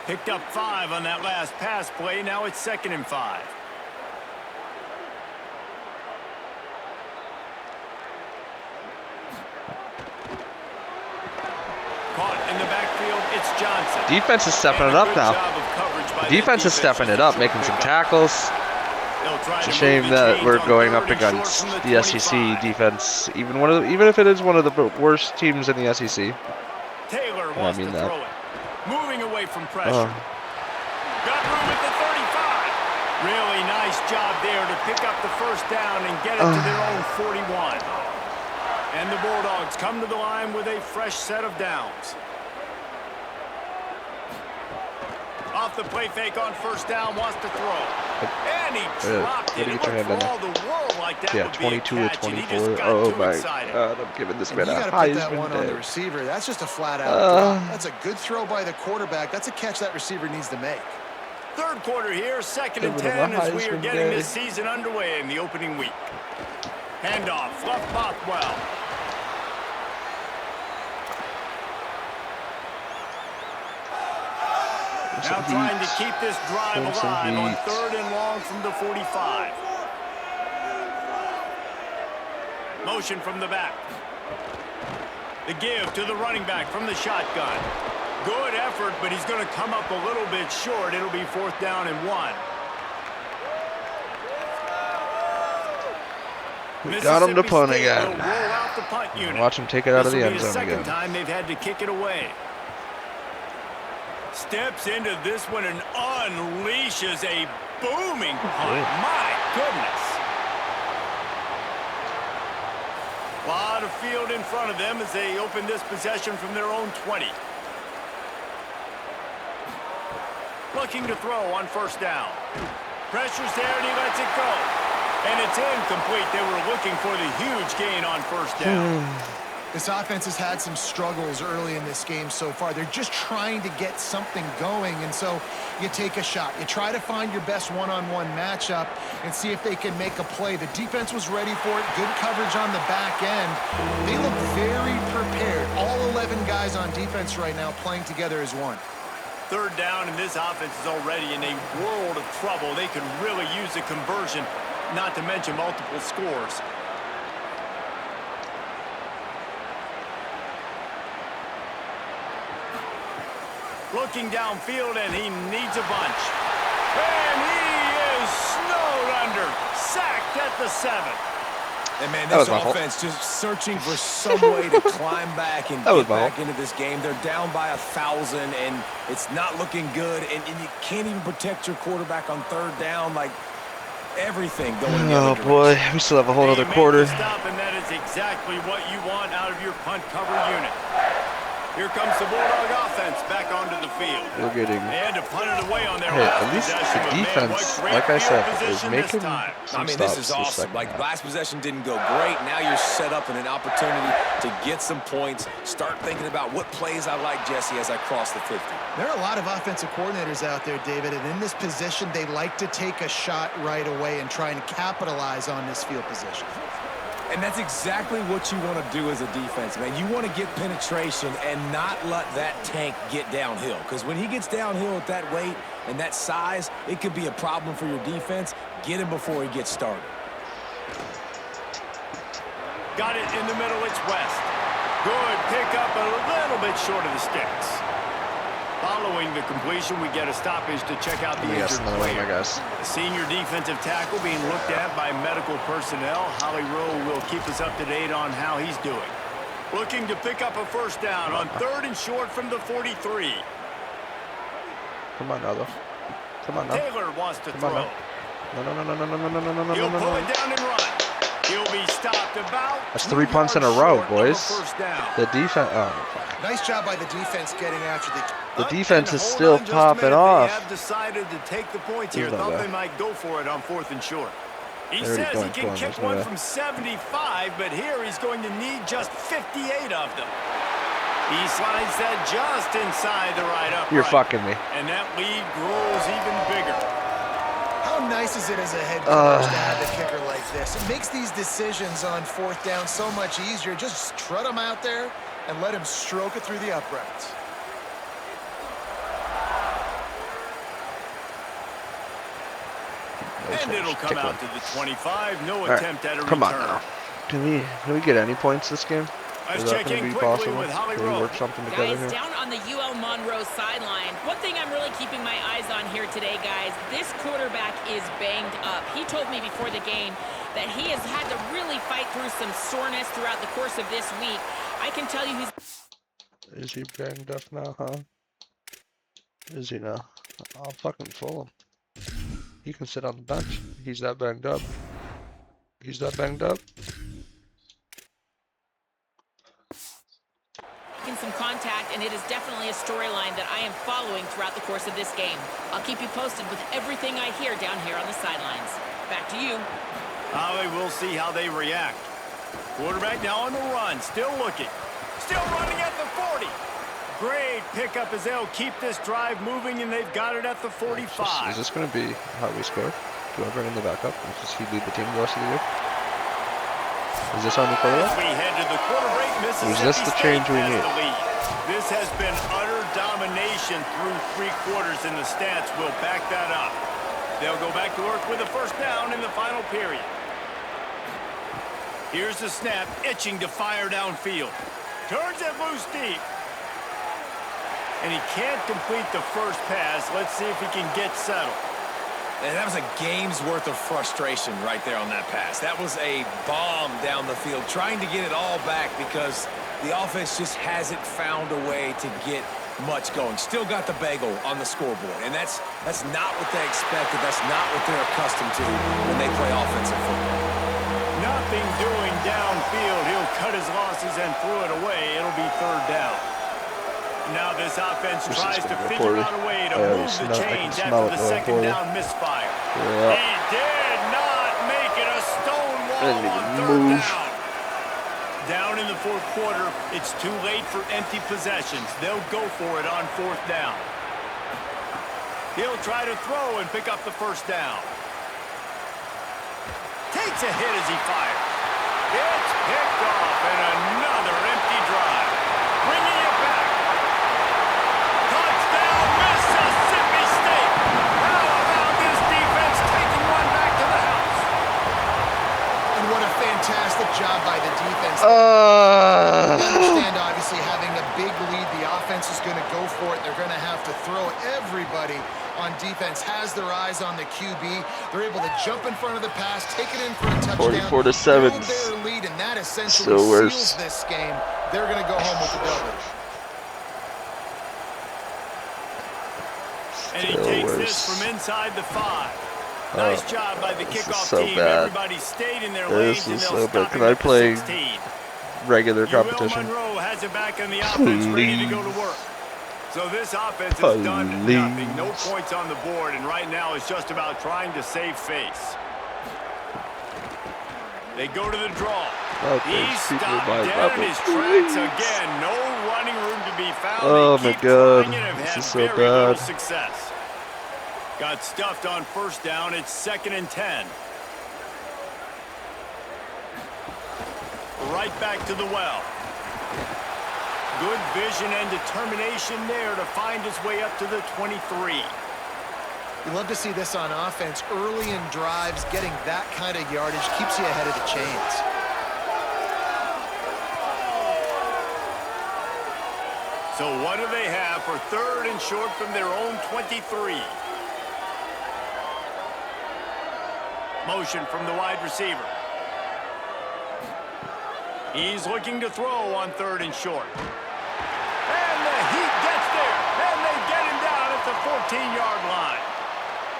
Picked up 5 on that last pass play. Now it's 2nd and 5. Caught in the backfield, it's Johnson. Defense is stepping it up now. Defense is stepping it up, making some tackles. It's a shame that we're going up against the SEC defense, even if it is one of the worst teams in the SEC. Taylor wants to throw it. Moving away from pressure. Got room at the 35. Really nice job there to pick up the 1st down and get it to their own 41. And the Bulldogs come to the line with a fresh set of downs. Off the play fake on 1st down, wants to throw. And he dropped it. It looked for all the world like that would be a catch, and he just got too excited. I'm giving this man a Heisman. You got to put that one on the receiver. That's just a flat-out drop. That's a good throw by the quarterback. That's a catch that receiver needs to make. 3rd quarter here, 2nd and 10 as we are getting this season underway in the opening week. Handoff, Fluff Bothwell. Now trying to keep this drive alive on 3rd and long from the 45. Motion from the back. The give to the running back from the shotgun. Good effort, but he's going to come up a little bit short. It'll be 4th down and 1. We got him to punt again. Roll out the punt unit. Watch him take it out of the end zone again. This will be the 2nd time they've had to kick it away. Steps into this one and unleashes a booming punt. My goodness. A lot of field in front of them as they open this possession from their own 20. Looking to throw on 1st down. Pressure's there and he lets it go. And it's incomplete. They were looking for the huge gain on 1st down. This offense has had some struggles early in this game so far. They're just trying to get something going, and so you take a shot. You try to find your best one-on-one matchup and see if they can make a play. The defense was ready for it. Good coverage on the back end. They look very prepared. All 11 guys on defense right now playing together as one. 3rd down, and this offense is already in a world of trouble. They could really use a conversion, not to mention multiple scores. Looking downfield, and he needs a bunch. And he is snowed under. Sacked at the 7. And, man, this offense just searching for some way to climb back and get back into this game. They're down by 1,000, and it's not looking good. And you can't even protect your quarterback on 3rd down. Like, everything going the other direction. Boy, we still have a whole other quarter. Stop, and that is exactly what you want out of your punt cover unit. Here comes the Bulldog offense back onto the field. We're getting. They had to punt it away on their Hey, last at least possession, the but man, defense, what great like I said, field is position making this time. some I mean, stops this is awesome. Like, last possession didn't go great. Now you're set up in an opportunity to get some points. Start thinking about what plays I like, Jesse, as I cross the 50. There are a lot of offensive coordinators out there, David, and in this position, they like to take a shot right away and try and capitalize on this field position. And that's exactly what you want to do as a defense, man. You want to get penetration and not let that tank get downhill. Because when he gets downhill at that weight and that size, it could be a problem for your defense. Get him before he gets started. Got it in the middle. It's West. Good pick up, a little bit short of the sticks. Following the completion, we get a stoppage to check out the injured player. The senior defensive tackle being looked at by medical personnel. Holly Rowe will keep us up to date on how he's doing. Looking to pick up a first down on 3rd and short from the 43. Come on now, though. Come on now. Taylor wants to Come throw. on now. He'll pull it down and run. He'll be stopped about. That's 3 punts in a row, boys. The defense. Oh, nice job by the defense getting after the defense is still popping off. They have decided to take the points here. Thought they might go for it on 4th and short. He says he can kick one from 75, but here he's going to need just 58 of them. He slides that just inside the right upright. You're fucking me. And that lead grows even bigger. How nice is it as a head coach to have a kicker like this? It makes these decisions on 4th down so much easier. Just strut him out there and let him stroke it through the uprights. And it'll come out to the 25. No attempt at a return. Come on now. Can we get any points this game? Let's Is that check going to in be quickly possible? with Holly Can we Rowe. work something together Guys, here? down on the UL Monroe sideline, one thing I'm really keeping my eyes on here today, guys, this quarterback is banged up. He told me before the game that he has had to really fight through some soreness throughout the course of this week. I can tell you he's... Is he banged up now, huh? Is he now? I'll fucking fool him. He can sit on the bench. He's that banged up. He's that banged up. some contact, and it is definitely a storyline that I am following throughout the course of this game. I'll keep you posted with everything I hear down here on the sidelines. Back to you. We'll see how they react. Quarterback now on the run, still looking. Still running at the 40. Great pickup as they'll keep this drive moving, and they've got it at the 45. Is this going to be how we score? Do I bring in the backup? Does he lead the team the rest of the year? Is this on the quarterback? We head to the quarter break. Mississippi Is this the change we need? This has been utter domination through 3 quarters, and the stats will back that up. They'll go back to work with a first down in the final period. Here's the snap, itching to fire downfield. Turns it loose deep. And he can't complete the first pass. Let's see if he can get settled. And that was a game's worth of frustration right there on that pass. That was a bomb down the field, trying to get it all back because the offense just hasn't found a way to get much going. Still got the bagel on the scoreboard, and that's not what they expected. That's not what they're accustomed to when they play offensive football. Nothing doing downfield. He'll cut his losses and throw it away. It'll be third down. Now this offense tries to figure out a way to move the chains after the second down misfire. Yeah. He did not make it a stone wall on third down. Down in the fourth quarter, it's too late for empty possessions. They'll go for it on fourth down. He'll try to throw and pick up the first down. Takes a hit as he fires. It's picked off and another empty drive. Bringing it back. Touchdown, Mississippi State. How about this defense taking one back to the house? And what a fantastic job by the defense. I understand, obviously, having a big lead, the offense is going to go for it. They're going to have to throw it. Everybody on defense has their eyes on the QB. They're able to jump in front of the pass, take it in for a touchdown. 44-7. Build their lead, and that essentially seals this game. They're going to go home with the W. And he takes this from inside the 5. Nice job by the kickoff team. Bad. Everybody stayed in their lanes, and they'll so stop bad. him at the 16. regular UL competition. Monroe has it back in the offense, ready to go to work. So this offense has done nothing. No points on the board, and right now it's just about trying to save face. They go to the draw. He stopped dead in his tracks again. No running room to be found. Oh they my keep God, trying and have this had is so very little bad. success. Got stuffed on first down. It's 2nd and 10. Right back to the well. Good vision and determination there to find his way up to the 23. You love to see this on offense. Early in drives, getting that kind of yardage keeps you ahead of the chains. So what do they have for 3rd and short from their own 23? Motion from the wide receiver. He's looking to throw on 3rd and short. And the heat gets there, and they get him down at the 14-yard line.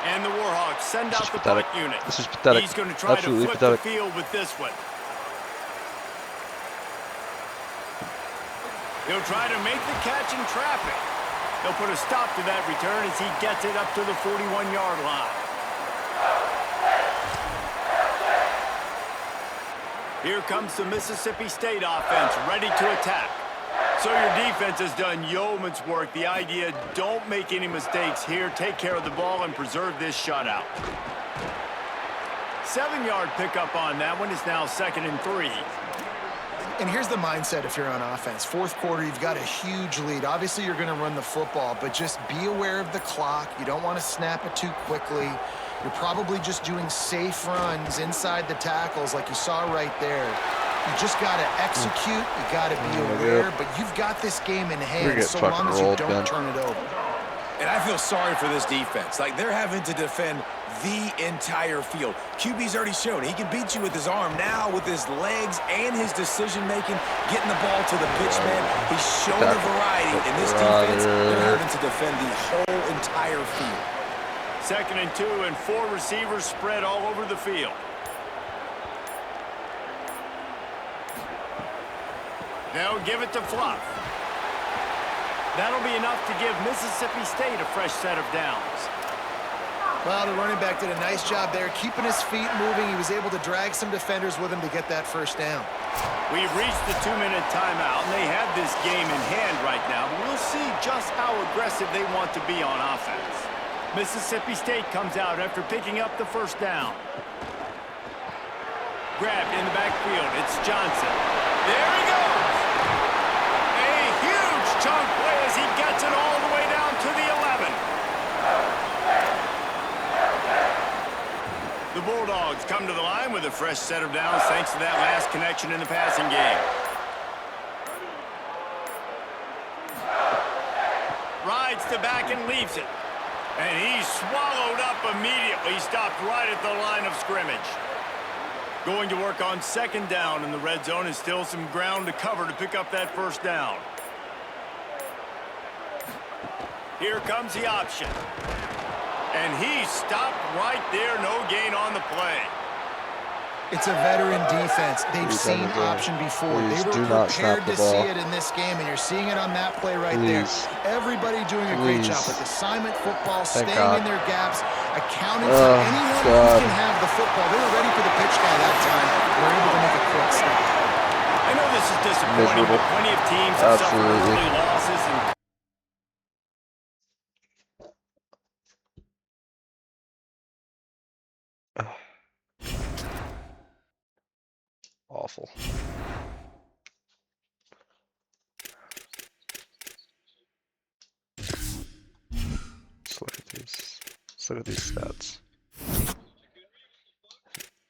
And the Warhawks send out the punt unit. This is pathetic. He's going to try Absolutely to flip pathetic. the field with this one. He'll try to make the catch in traffic. They'll put a stop to that return as he gets it up to the 41-yard line. Here comes the Mississippi State offense, ready to attack. So your defense has done yeoman's work. The idea, don't make any mistakes here. Take care of the ball and preserve this shutout. 7-yard pickup on that one. Is now 2nd and 3. And here's the mindset if you're on offense. 4th quarter, you've got a huge lead. Obviously, you're going to run the football, but just be aware of the clock. You don't want to snap it too quickly. You're probably just doing safe runs inside the tackles like you saw right there. You just got to execute. You got to be aware, but you've got this game in hand so long as you don't turn it over. And I feel sorry for this defense. Like, they're having to defend the entire field. QB's already shown he can beat you with his arm. Now with his legs and his decision-making, getting the ball to the pitch man, he's shown a variety. In this defense, they're having to defend the whole entire field. 2nd and 2, and 4 receivers spread all over the field. They'll give it to Fluff. That'll be enough to give Mississippi State a fresh set of downs. Well, the running back did a nice job there, keeping his feet moving. He was able to drag some defenders with him to get that first down. We've reached the 2-minute timeout, and they have this game in hand right now. We'll see just how aggressive they want to be on offense. Mississippi State comes out after picking up the first down. Grabbed in the backfield. It's Johnson. There he goes. A huge chunk play as he gets it all the way down to the 11. The Bulldogs come to the line with a fresh set of downs thanks to that last connection in the passing game. Rides the back and leaves it. And he's swallowed up immediately. Stopped right at the line of scrimmage. Going to work on 2nd down in the red zone, and still some ground to cover to pick up that first down. Here comes the option. And he stopped right there. No gain on the play. It's a veteran defense. They've seen option before. They were prepared to see it in this game, and you're seeing it on that play right there. Everybody doing a great job with assignment football, staying in their gaps, accounting for anyone who can have the football. They were ready for the pitch guy that time. They were able to make a quick stop. I know this is disappointing, but plenty of teams have suffered early losses and awful. Let's look at these. Let's look at these stats.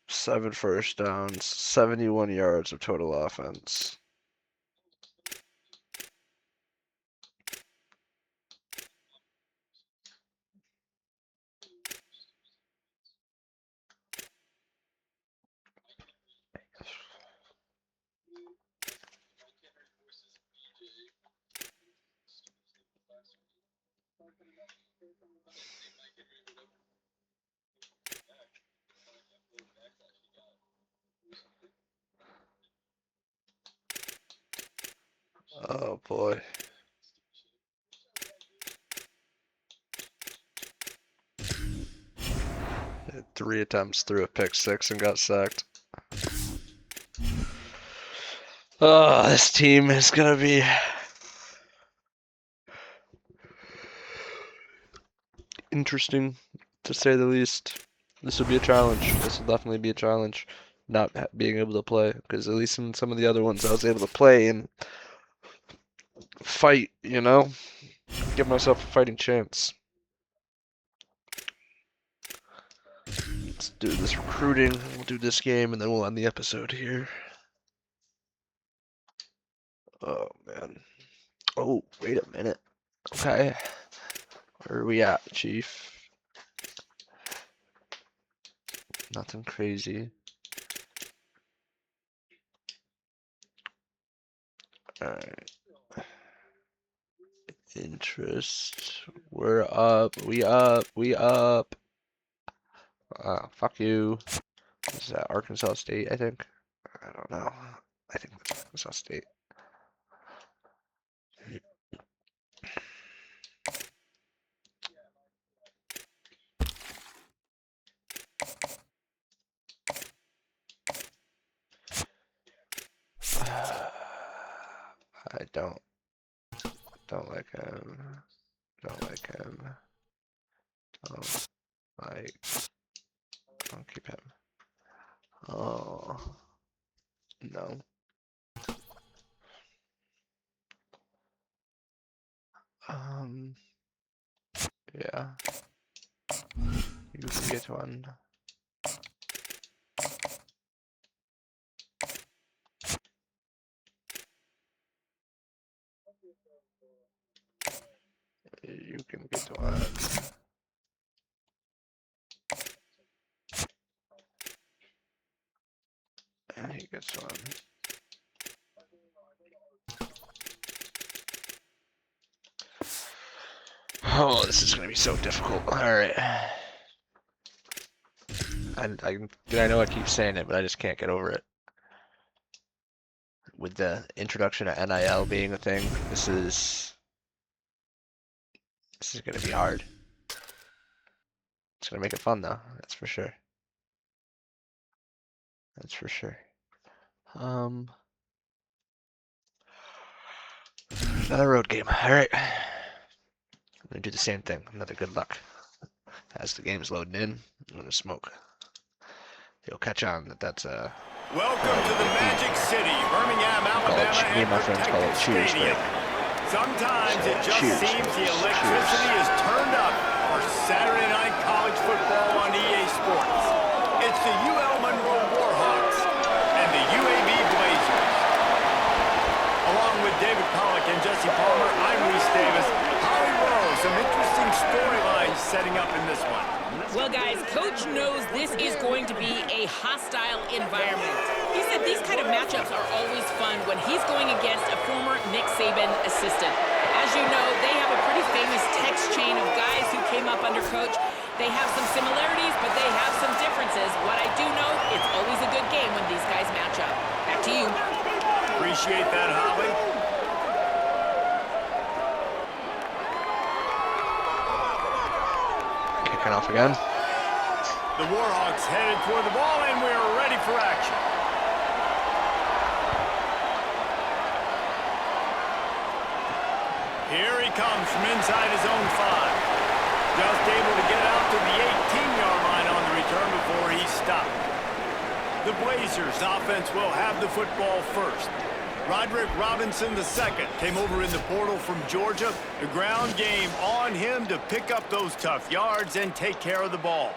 7 first downs, 71 yards of total offense. Oh boy. Had 3 attempts, threw a pick 6 and got sacked. Oh, this team is gonna be interesting, to say the least. This will be a challenge. This will definitely be a challenge, not being able to play, because at least in some of the other ones I was able to play and fight, you know? Give myself a fighting chance. Let's do this recruiting, we'll do this game, and then we'll end the episode here. Oh, man. Oh, wait a minute. Okay. Where are we at, Chief? Nothing crazy. Alright. Interest. We're up. We up. We up. Fuck you. Is that Arkansas State, I think? I don't know. I think that's Arkansas State. I don't like him. Don't like him. Don't keep him. Oh no. Yeah. You can get one. You can get one. And he gets one. Oh, this is gonna be so difficult. Alright. I know I keep saying it, but I just can't get over it. With the introduction of NIL being a thing, this is gonna be hard. It's gonna make it fun though, that's for sure. That's for sure. Another road game. Alright. I'm gonna do the same thing. Another good luck. As the game's loading in, I'm gonna smoke. You'll catch on that that's a Welcome to the Magic City, Birmingham, Alabama, me and my friends call it cheers, Stadium. Sometimes it just cheers, seems the cheers. electricity is turned up for Saturday night college football on EA Sports. It's the Monroe Warhawks and the UAB Blazers. Along with David Pollack and Jesse Palmer, I'm Reese Davis. Holly Rowe, some interesting storylines setting up in this one. Well, guys, Coach knows this is going to be a hostile environment. He said these kind of matchups are always fun when he's going against a former Nick Saban assistant. As you know, they have a pretty famous text chain of guys who came up under Coach. They have some similarities, but they have some differences. What I do know, it's always a good game when these guys match up. Back to you. Appreciate that, Holly. kicking off again. The Warhawks headed toward the ball, and we're ready for action. Here he comes from inside his own 5. Just able to get out to the 18-yard line on the return before he's stopped. The Blazers offense will have the football first. Roderick Robinson II came over in the portal from Georgia. The ground game on him to pick up those tough yards and take care of the ball.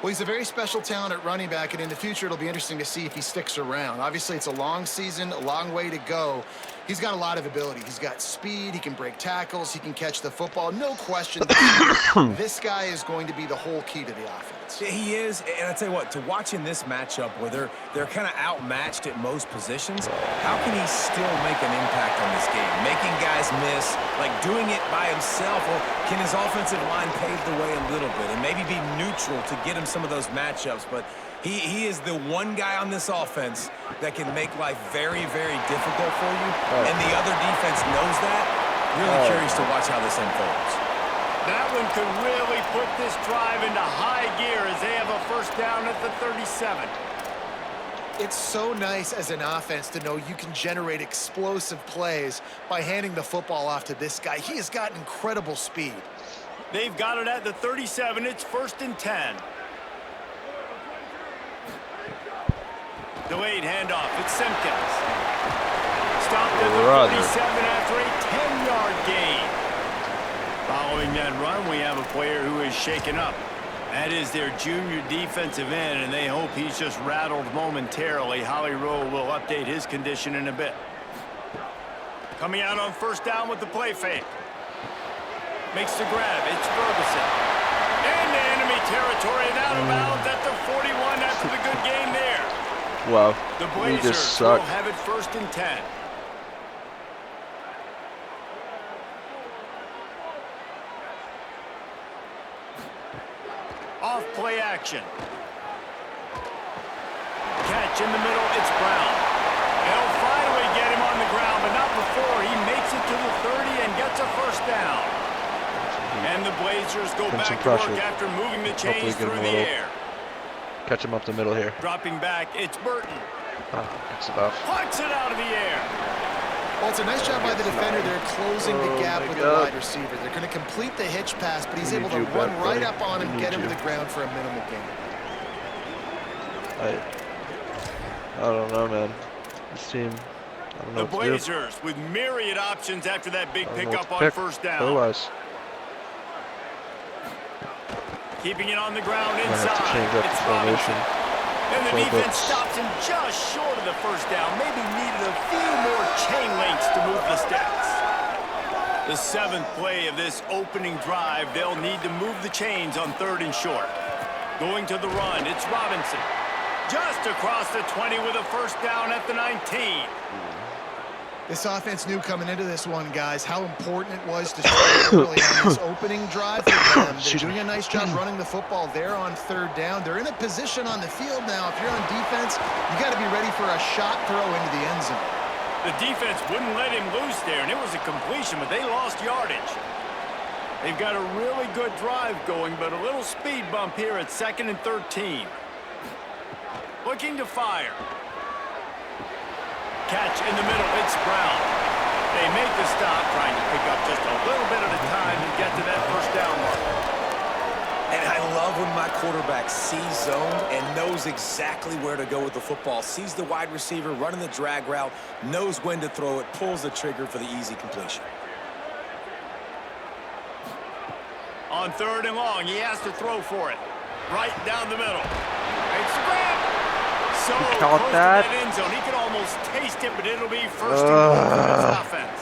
Well, he's a very special talent at running back, and in the future, it'll be interesting to see if he sticks around. Obviously, it's a long season, a long way to go. He's got a lot of ability. He's got speed, he can break tackles, he can catch the football. No question, this guy is going to be the whole key to the offense. He is, and I tell you what, to watch in this matchup where they're kind of outmatched at most positions, how can he still make an impact on this game? Making guys miss, like doing it by himself, or can his offensive line pave the way a little bit and maybe be neutral to get him some of those matchups? But He is the one guy on this offense that can make life very, very difficult for you, and the other defense knows that. Really curious to watch how this unfolds. That one could really put this drive into high gear as they have a first down at the 37. It's so nice as an offense to know you can generate explosive plays by handing the football off to this guy. He has got incredible speed. They've got it at the 37. It's 1st and 10. Delayed handoff. It's Simpkins. Stopped at the 37 after a 10-yard gain. Following that run, we have a player who is shaken up. That is their junior defensive end, and they hope he's just rattled momentarily. Holly Rowe will update his condition in a bit. Coming out on first down with the play fake. Makes the grab. It's Ferguson. Into enemy territory and out of bounds at the 41 after the good gain there. Wow. The We Blazers just will suck. have it 1st and 10. Off play action. Catch in the middle, it's Brown. They'll finally get him on the ground, but not before he makes it to the 30 and gets a first down. And the Blazers go Put some back to work pressure. after moving the Hopefully chains get him through a the little- air. Catch him up the middle here. Dropping back, it's Burton. It's enough. Plucks it out of the air. Well, it's a nice job by the defender. They're closing the gap with the wide receiver. They're going to complete the hitch pass, but he's able to run right up on him, get him to the ground for a minimal gain. I don't know, man. This team, I don't know The what to do. Blazers with myriad options after that big I don't know what pickup to on pick. first down. Otherwise, Keeping it on the ground I'm gonna have to inside. change up It's the formation. Robinson. And the Play defense books. stops him just short of the first down. Maybe needed a few more chain links to move the sticks. The 7th play of this opening drive, they'll need to move the chains on 3rd and short. Going to the run, it's Robinson. Just across the 20 with a first down at the 19. This offense knew coming into this one, guys, how important it was to start early on this opening drive for them. They're doing a nice job running the football there on 3rd down. They're in a position on the field now. If you're on defense, you got to be ready for a shot throw into the end zone. The defense wouldn't let him loose there, and it was a completion, but they lost yardage. They've got a really good drive going, but a little speed bump here at 2nd and 13. Looking to fire. Catch in the middle, it's Brown. They make the stop, trying to pick up just a little bit at a time and get to that first down mark. And I love when my quarterback sees zone and knows exactly where to go with the football. Sees the wide receiver running the drag route, knows when to throw it, pulls the trigger for the easy completion. On 3rd and long, he has to throw for it. Right down the middle. It's grab. So caught close that? to that end zone. He can almost taste it, but it'll be 1st and goal for his offense.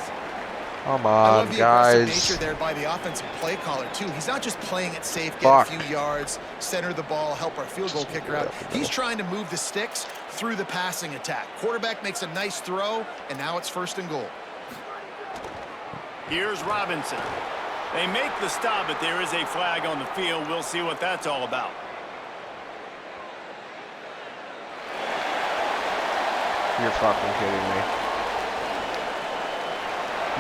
Come I on, love the aggressive guys. nature there by the offensive play caller, too. He's not just playing it safe, get a few yards, center the ball, help our field goal kicker out. He's trying to move the sticks through the passing attack. Quarterback makes a nice throw, and now it's 1st and goal. Here's Robinson. They make the stop, but there is a flag on the field. We'll see what that's all about. You're fucking kidding me.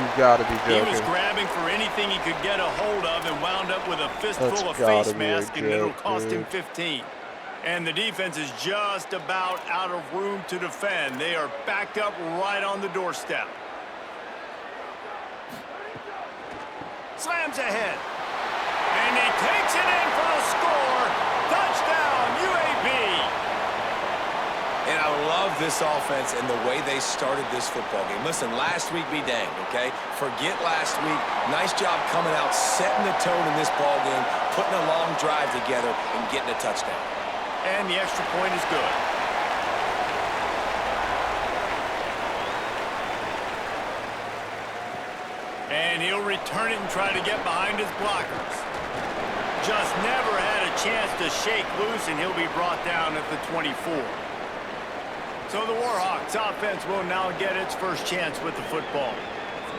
You've got to be joking. He was grabbing for anything he could get a hold of and wound up with a fistful That's of gotta face be a mask, and it'll joke, cost him dude. 15. And the defense is just about out of room to defend. They are backed up right on the doorstep. Slams ahead. And he takes it in for the score. Touchdown, UAB. And I love this offense and the way they started this football game. Listen, last week be danged, okay? Forget last week. Nice job coming out, setting the tone in this ball game, putting a long drive together, and getting a touchdown. And the extra point is good. And he'll return it and try to get behind his blockers. Just never had a chance to shake loose, and he'll be brought down at the 24. So the Warhawks offense will now get its first chance with the football.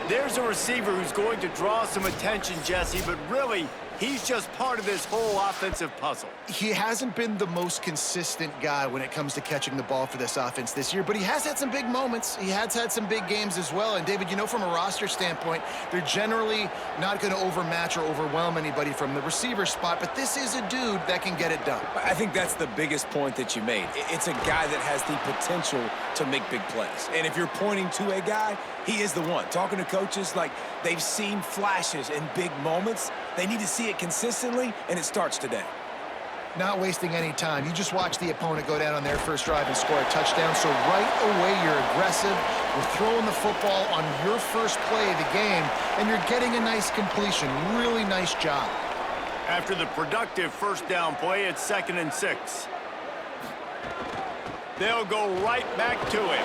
There's a receiver who's going to draw some attention, Jesse, but really, He's just part of this whole offensive puzzle. He hasn't been the most consistent guy when it comes to catching the ball for this offense this year, but he has had some big moments. He has had some big games as well. And, David, you know, from a roster standpoint, they're generally not going to overmatch or overwhelm anybody from the receiver spot, but this is a dude that can get it done. I think that's the biggest point that you made. It's a guy that has the potential to make big plays. And if you're pointing to a guy, he is the one. Talking to coaches, like, they've seen flashes in big moments. They need to see it consistently, and it starts today. Not wasting any time. You just watch the opponent go down on their first drive and score a touchdown. So right away, you're aggressive. You're throwing the football on your first play of the game, and you're getting a nice completion. Really nice job. After the productive first down play, it's 2nd and 6. They'll go right back to him.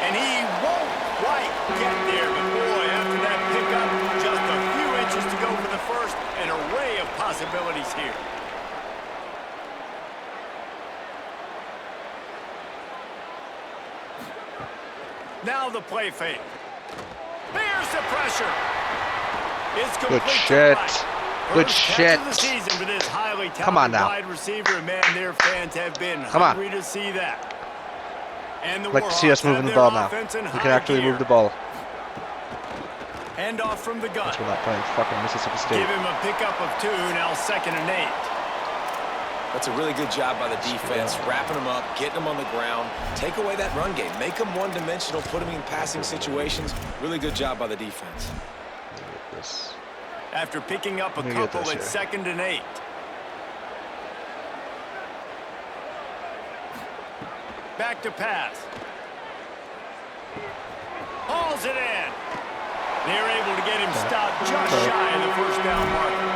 And he won't quite get there, but boy, after that pickup, just a few inches to go for the first, an array of possibilities here. Now the play fake. There's the pressure. It's complete. Good shit. Good First shit. catch of the season for this highly talented Come on now. wide receiver. Man, their fans have been Come on. hungry to see that. And the I'd like to see us Warhawks moving have the ball their now. offense in We can high actually gear. move the ball. Hand off from the gun. We're not playing fucking Mississippi State. Give him a pickup of 2, now 2nd and 8. That's a really good job by the defense, wrapping them up, getting them on the ground. Take away that run game. Make them one-dimensional, put them in passing situations. Really good job by the defense. This. After picking up a Let me get couple, this it's here. 2nd and 8. Back to pass. Hauls it in. They're able to get him stopped just shy of the first down marker.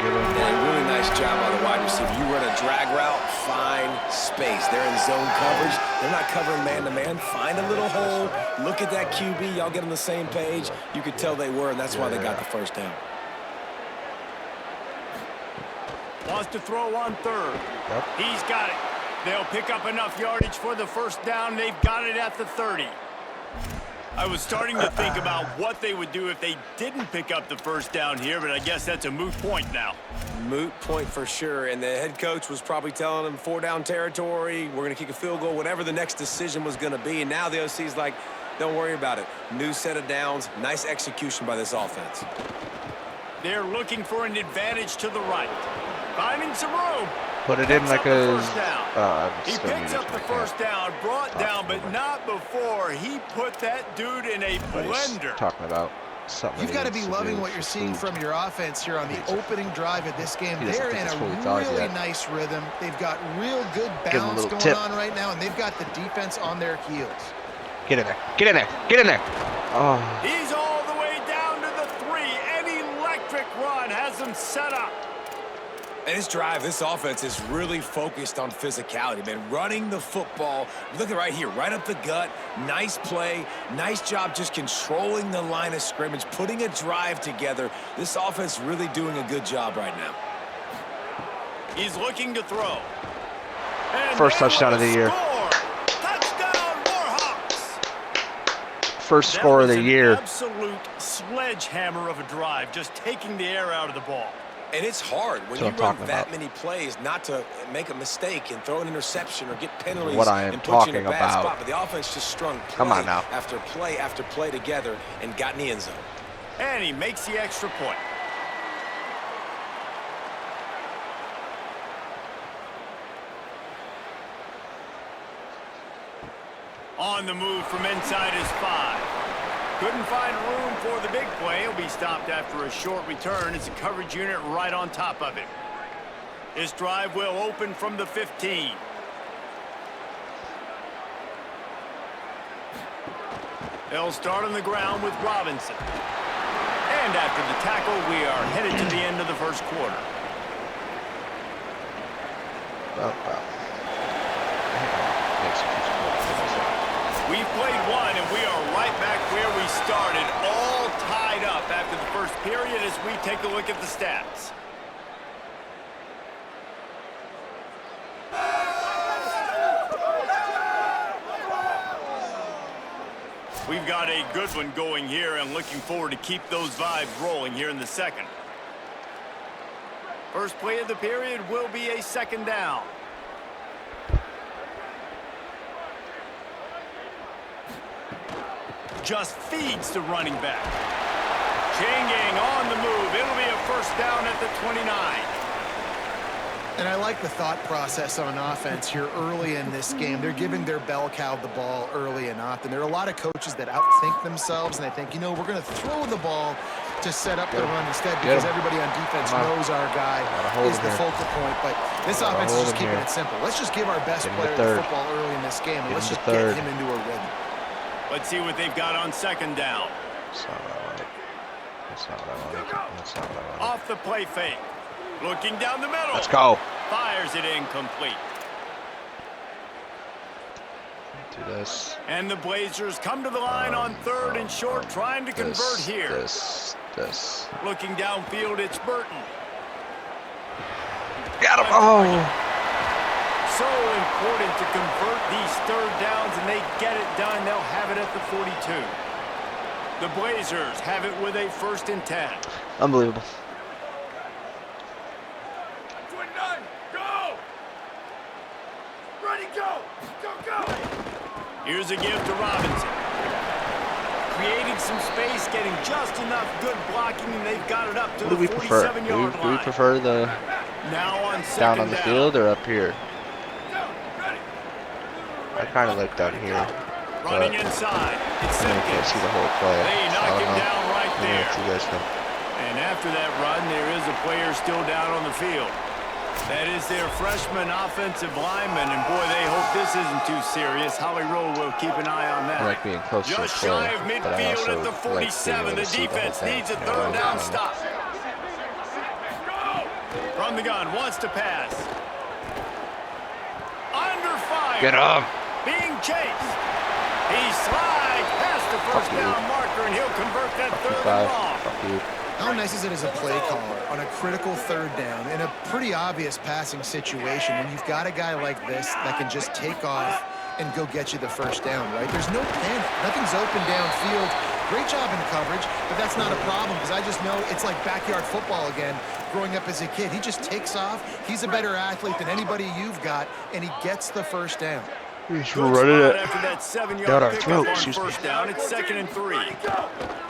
And a really nice job by the wide receiver. You run a drag route, find space. They're in zone coverage. They're not covering man-to-man. Find a little hole. Look at that QB. Y'all get on the same page. You could tell they were, and that's why they got the first down. Wants to throw on 3rd. Yep. He's got it. They'll pick up enough yardage for the first down. They've got it at the 30. I was starting to think about what they would do if they didn't pick up the first down here, but I guess that's a moot point now. Moot point for sure, and the head coach was probably telling them 4-down territory, we're going to kick a field goal, whatever the next decision was going to be, and now the OC's like, don't worry about it. New set of downs, nice execution by this offense. They're looking for an advantage to the right. Finding some room. Put it in Picks like up the a. first down. I'm He just gonna picks use up it the like first that. down, brought down, but not before he put that dude in a What he's blender. talking about something. You've he got to needs be loving do what you're seeing food. from your offense here on the opening drive of this game. He doesn't They're think in it's a fully thawed really yet. nice rhythm. They've got real good him a balance little going tip. on right now, and they've got the defense on their heels. Get in there. Get in there. Get in there. Oh. He's all the way down to the 3. An electric run has him set up. And this drive, this offense is really focused on physicality, man. Running the football, look at right here, right up the gut. Nice play, nice job just controlling the line of scrimmage, putting a drive together. This offense really doing a good job right now. He's looking to throw. And First they touchdown of the will year. score. Touchdown, Warhawks. First score of the year. Absolute sledgehammer of a drive, just taking the air out of the ball. And it's hard when That's you what I'm run talking that about. many plays not to make a mistake and throw an interception or get penalties What I am and put you in a talking bad about. spot. But the offense just strung play Come on now. after play together and got in the end zone. And he makes the extra point. On the move from inside his 5. Couldn't find room for the big play. He'll be stopped after a short return. It's a coverage unit right on top of him. This drive will open from the 15. They'll start on the ground with Robinson. And after the tackle, we are headed to the end of the first quarter. We've played one, and we are right back where we started, all tied up after the first period as we take a look at the stats. We've got a good one going here and looking forward to keep those vibes rolling here in the second. First play of the period will be a second down. Just feeds the running back. Chain gang on the move. It'll be a first down at the 29. And I like the thought process on offense here early in this game. They're giving their bell cow the ball early and often. There are a lot of coaches that outthink themselves, and they think, you know, we're going to throw the ball to set up the run instead because everybody on defense knows our guy is the focal point. But this offense is just keeping it simple. Let's just give our best player the football early in this game, and let's just get him into a rhythm. Let's see what they've got on second down. That's not what I wanted. That's not what I wanted. That's not what I wanted. Off the play fake. Looking down the middle. Let's go. Fires it incomplete. Do this. And the Blazers come to the line on third and short, trying to convert here. This. Looking downfield, it's Burton. Got him. Oh. So important to convert these third downs, and they get it done. They'll have it at the 42. The Blazers have it with a 1st and 10. Unbelievable. Here's a give to Robinson. Creating some space, getting just enough good blocking, and they've got it up to the 47-yard line. Do we prefer the now on down on the field or up here? I kind of like down here. Running inside. It's I can't see the whole play. They knock him down right there. You guys can. And after that run, there is a player still down on the field. That is their freshman offensive lineman, and boy, they hope this isn't too serious. Holly Rowe will keep an eye on that. I like being close to the Just shy of midfield at the 47. The defense needs a third down stop. From the gun, wants to pass. Under fire. Get up. Being chased. He slides past the first down marker, and he'll convert that third and long. Fuck you. How nice is it as a play caller on a critical third down in a pretty obvious passing situation when you've got a guy like this that can just take off and go get you the first down, right? There's no panic. Nothing's open downfield. Great job in coverage, but that's not a problem because I just know it's like backyard football again growing up as a kid. He just takes off. He's a better athlete than anybody you've got, and he gets the first down. He's running it after that 7-yard down our pickup throat. on first down. It's 2nd and 3.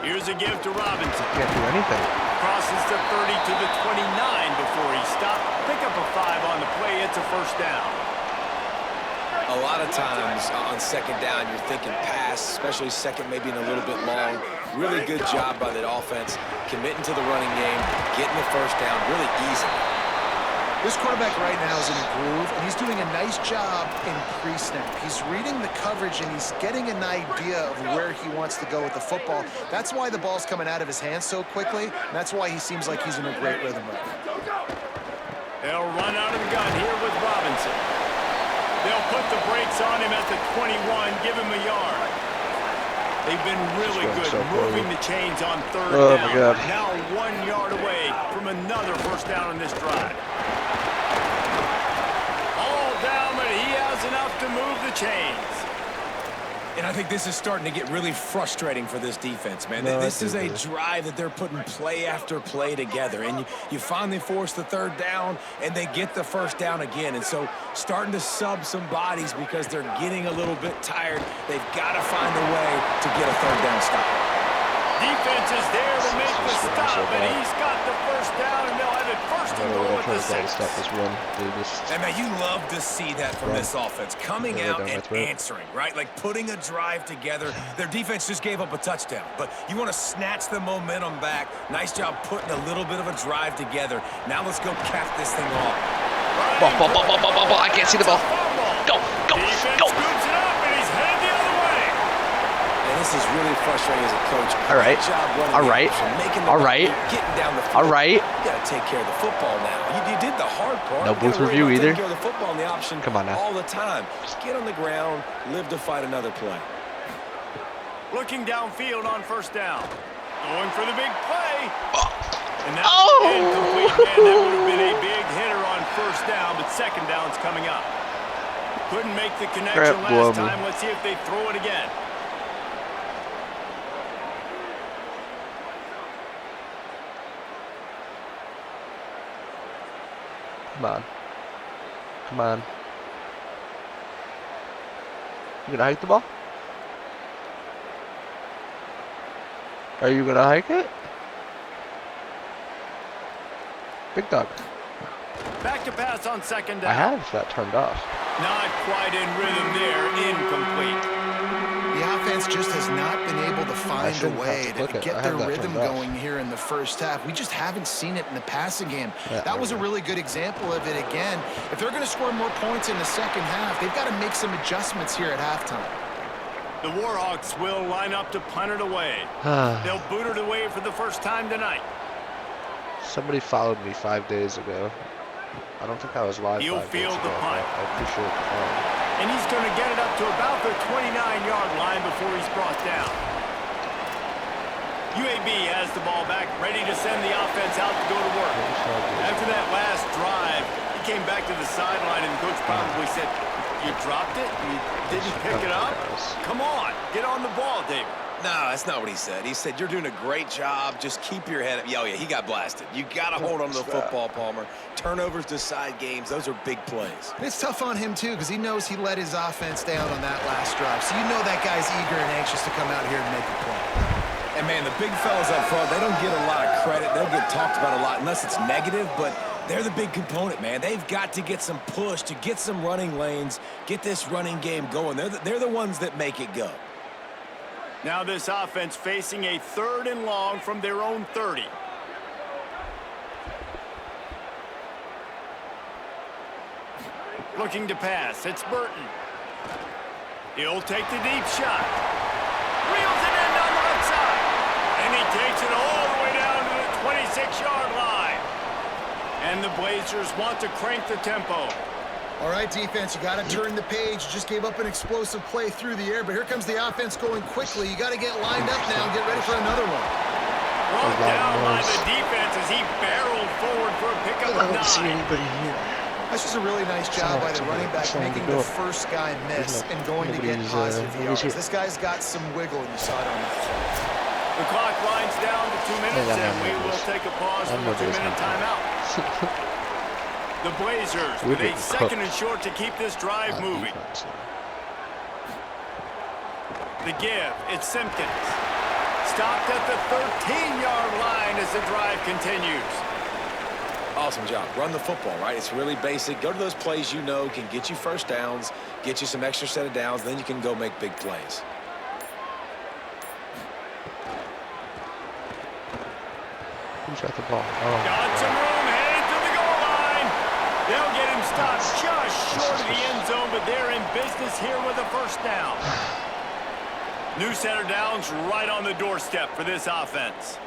Here's a give to Robinson. Can't do anything. Crosses the 30 to the 29 before he stopped. Pick up a 5 on the play. It's a first down. A lot of times on second down, you're thinking pass, especially second maybe in a little bit long. Really good job by that offense, committing to the running game, getting the first down really easy. This quarterback right now is in a groove, and he's doing a nice job in pre-snap. He's reading the coverage, and he's getting an idea of where he wants to go with the football. That's why the ball's coming out of his hands so quickly, and that's why he seems like he's in a great rhythm right now. They'll run out of the gun here with Robinson. They'll put the brakes on him at the 21, give him a yard. They've been really good moving the chains on third down. My God. Now 1 yard away from another first down in this drive. All down, but he has enough to move the chains. And I think this is starting to get really frustrating for this defense, man. This is a drive that they're putting play after play together. And you finally force the third down, and they get the first down again. And so starting to sub some bodies because they're getting a little bit tired. They've got to find a way to get a third down stop. Defense is there to make the stop, and he's got the first down, and they'll have it first and goal at the 6. And man, you love to see that from this offense, coming out and answering, right? Like putting a drive together. Their defense just gave up a touchdown, but you want to snatch the momentum back. Nice job putting a little bit of a drive together. Now let's go cap this thing off. Ball. I can't see the ball. Go. Defense scoops it up, and he's headed the other way. And this is really frustrating as a coach. All right. Getting down the field. All right. You got to take care of the football now. You did the hard part. No booth review either. Take care of the football and the option. Come on now. All the time. Just get on the ground, live to fight another play. Looking downfield on first down. Going for the big play. And that's incomplete. Man, that would have been a big hitter on first down, but second down's coming up. Couldn't make the connection last time. Let's see if they throw it again. Come on. Come on. You gonna hike the ball? Are you gonna hike it? Big dog. Back to pass on second down. I have that turned off. Not quite in rhythm there. Incomplete. The offense just has not been able to find a way to get their rhythm going here in the first half. We just haven't seen it in the passing game. That was a really good example of it again. If they're going to score more points in the second half, they've got to make some adjustments here at halftime. The Warhawks will line up to punt it away. They'll boot it away for the first time tonight. Somebody followed me 5 days ago. I don't think I was live. He'll field the punt. I appreciate the follow. And he's going to get it up to about the 29-yard line before he's brought down. UAB has the ball back, ready to send the offense out to go to work. After that last drive, he came back to the sideline, and the coach probably said, "You dropped it? You didn't pick it up? Come on, get on the ball, David." No, that's not what he said. He said, "You're doing a great job. Just keep your head up." Oh, yeah, he got blasted. You got to hold on to the football, Palmer. Turnovers decide games. Those are big plays. And it's tough on him, too, because he knows he let his offense down on that last drive. So you know that guy's eager and anxious to come out here and make a play. And, man, the big fellas up front, they don't get a lot of credit. They'll get talked about a lot unless it's negative, but they're the big component, man. They've got to get some push to get some running lanes, get this running game going. They're the ones that make it go. Now this offense facing a 3rd and long from their own 30. Looking to pass. It's Burton. He'll take the deep shot. Reels it in on the left side. And he takes it all the way down to the 26-yard line. And the Blazers want to crank the tempo. All right, defense, you got to turn the page. You just gave up an explosive play through the air, but here comes the offense going quickly. You got to get lined up now and get ready for another one. Brought down by the defense as he barreled forward for a pickup of 9. I don't see anybody here. That's just a really nice job by the running back making the first guy miss and going to get positive yards. This guy's got some wiggle, and you saw it on the play. The clock winds down to 2 minutes, and we will take a pause for a 2-minute timeout. The Blazers with a 2nd and short to keep this drive moving. The give, it's Simpkins. Stopped at the 13-yard line as the drive continues. Awesome job. Run the football, right? It's really basic. Go to those plays you know can get you first downs, get you some extra set of downs, then you can go make big plays. Who's got the ball? Got some room, headed to the goal line. They'll get him stopped just short of the end zone, but they're in business here with a first down. New set of downs right on the doorstep for this offense.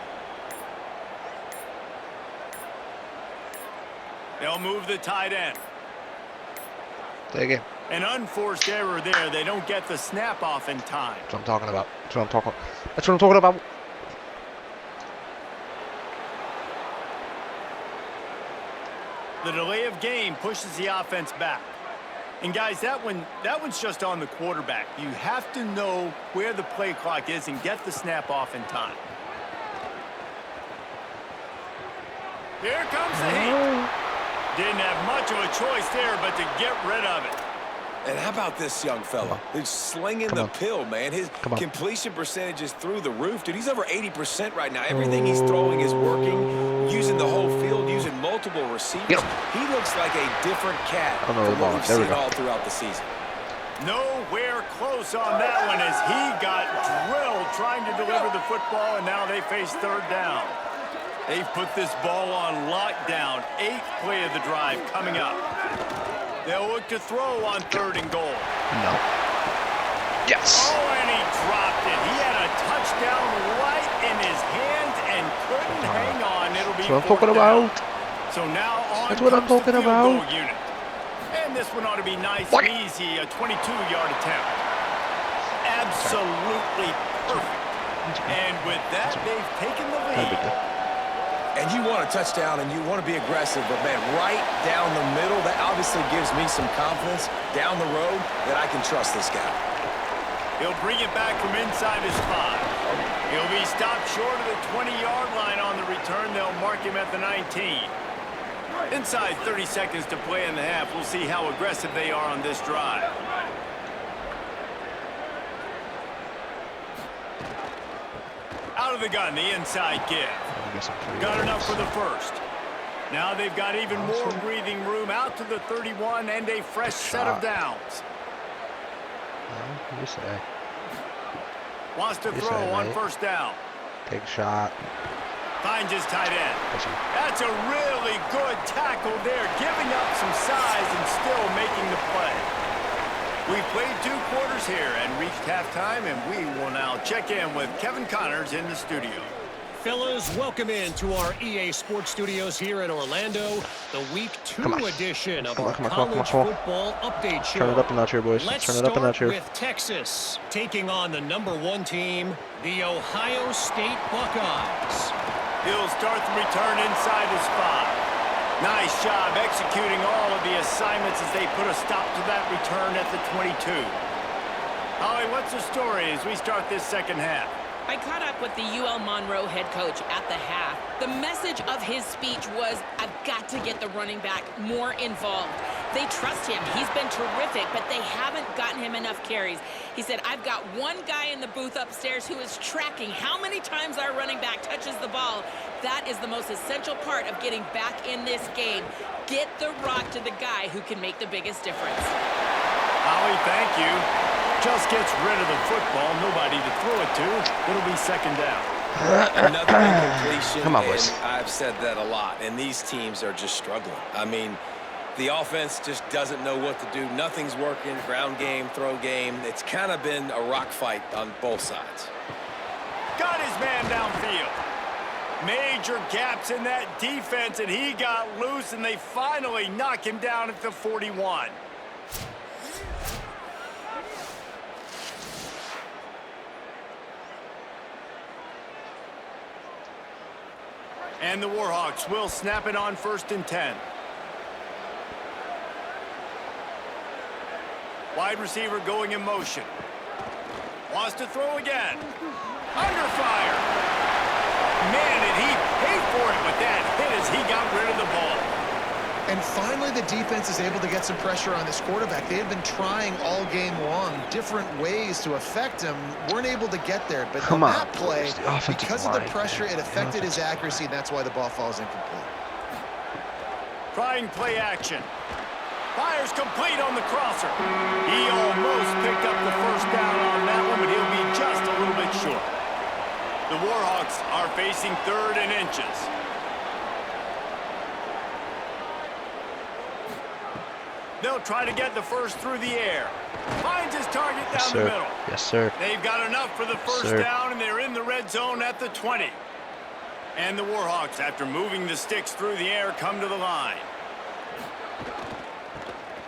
They'll move the tight end. Take it. An unforced error there. They don't get the snap off in time. That's what I'm talking about. That's what I'm talking about. The delay of game pushes the offense back. And guys, that one's just on the quarterback. You have to know where the play clock is and get the snap off in time. Here comes the heat. Didn't have much of a choice there, but to get rid of it. And how about this young fella? He's slinging the pill, man. His completion percentage is through the roof. Dude, he's over 80% right now. Everything he's throwing is working, using the whole field, using multiple receivers. He looks like a different cat from what we've seen all throughout the season. Nowhere close on that one as he got drilled trying to deliver the football, and now they face 3rd down. They've put this ball on lockdown. 8th play of the drive coming up. They'll look to throw on 3rd and goal. No. Yes. Oh, and he dropped it. He had a touchdown right in his hands and couldn't hang on. It'll be That's what I'm talking about. So now on That's what I'm talking about. Unit. And this one ought to be nice and easy, a 22-yard attempt. Absolutely perfect. And with that, they've taken the lead. And you want a touchdown and you want to be aggressive, but, man, right down the middle, that obviously gives me some confidence down the road that I can trust this guy. He'll bring it back from inside his 5. He'll be stopped short of the 20-yard line on the return. They'll mark him at the 19. Inside 30 seconds to play in the half. We'll see how aggressive they are on this drive. Out of the gun, the inside give. Got enough for the first. Now they've got even more breathing room out to the 31 and a fresh set of downs. You say. Wants to throw on first down. Take a shot. Finds his tight end. That's a really good tackle there, giving up some size and still making the play. We've played 2 quarters here and reached halftime, and we will now check in with Kevin Connors in the studio. Fellas, welcome into our EA Sports Studios here in Orlando, the Week 2 edition of our college football update show. Turn it up a notch here, boys. Turn it up a notch here. Let's start with Texas, taking on the #1 team, the Ohio State Buckeyes. He'll start the return inside his 5. Nice job executing all of the assignments as they put a stop to that return at the 22. Holly, what's the story as we start this second half? I caught up with the UL Monroe head coach at the half. The message of his speech was, I've got to get the running back more involved. They trust him. He's been terrific, but they haven't gotten him enough carries. He said, I've got one guy in the booth upstairs who is tracking how many times our running back touches the ball. That is the most essential part of getting back in this game. Get the rock to the guy who can make the biggest difference. Holly, thank you. Just gets rid of the football, nobody to throw it to. It'll be second down. Another incompletion. Come on, boys. I've said that a lot, and these teams are just struggling. I mean, the offense just doesn't know what to do. Nothing's working. Ground game, throw game. It's kind of been a rock fight on both sides. Got his man downfield. Major gaps in that defense, and he got loose, and they finally knock him down at the 41. And the Warhawks will snap it on 1st and 10. Wide receiver going in motion. Wants to throw again. Under fire. Man, did he pay for it with that hit as he got rid of the ball. And finally, the defense is able to get some pressure on this quarterback. They had been trying all game long different ways to affect him. Weren't able to get there. But on that play, because of the pressure, it affected his accuracy, and that's why the ball falls incomplete. Trying play action. Fires complete on the crosser. He almost picked up the first down on that one, but he'll be just a little bit short. The Warhawks are facing 3rd and inches. They'll try to get the first through the air. Finds his target down the middle. Yes, sir. They've got enough for the first down, and they're in the red zone at the 20. And the Warhawks, after moving the sticks through the air, come to the line.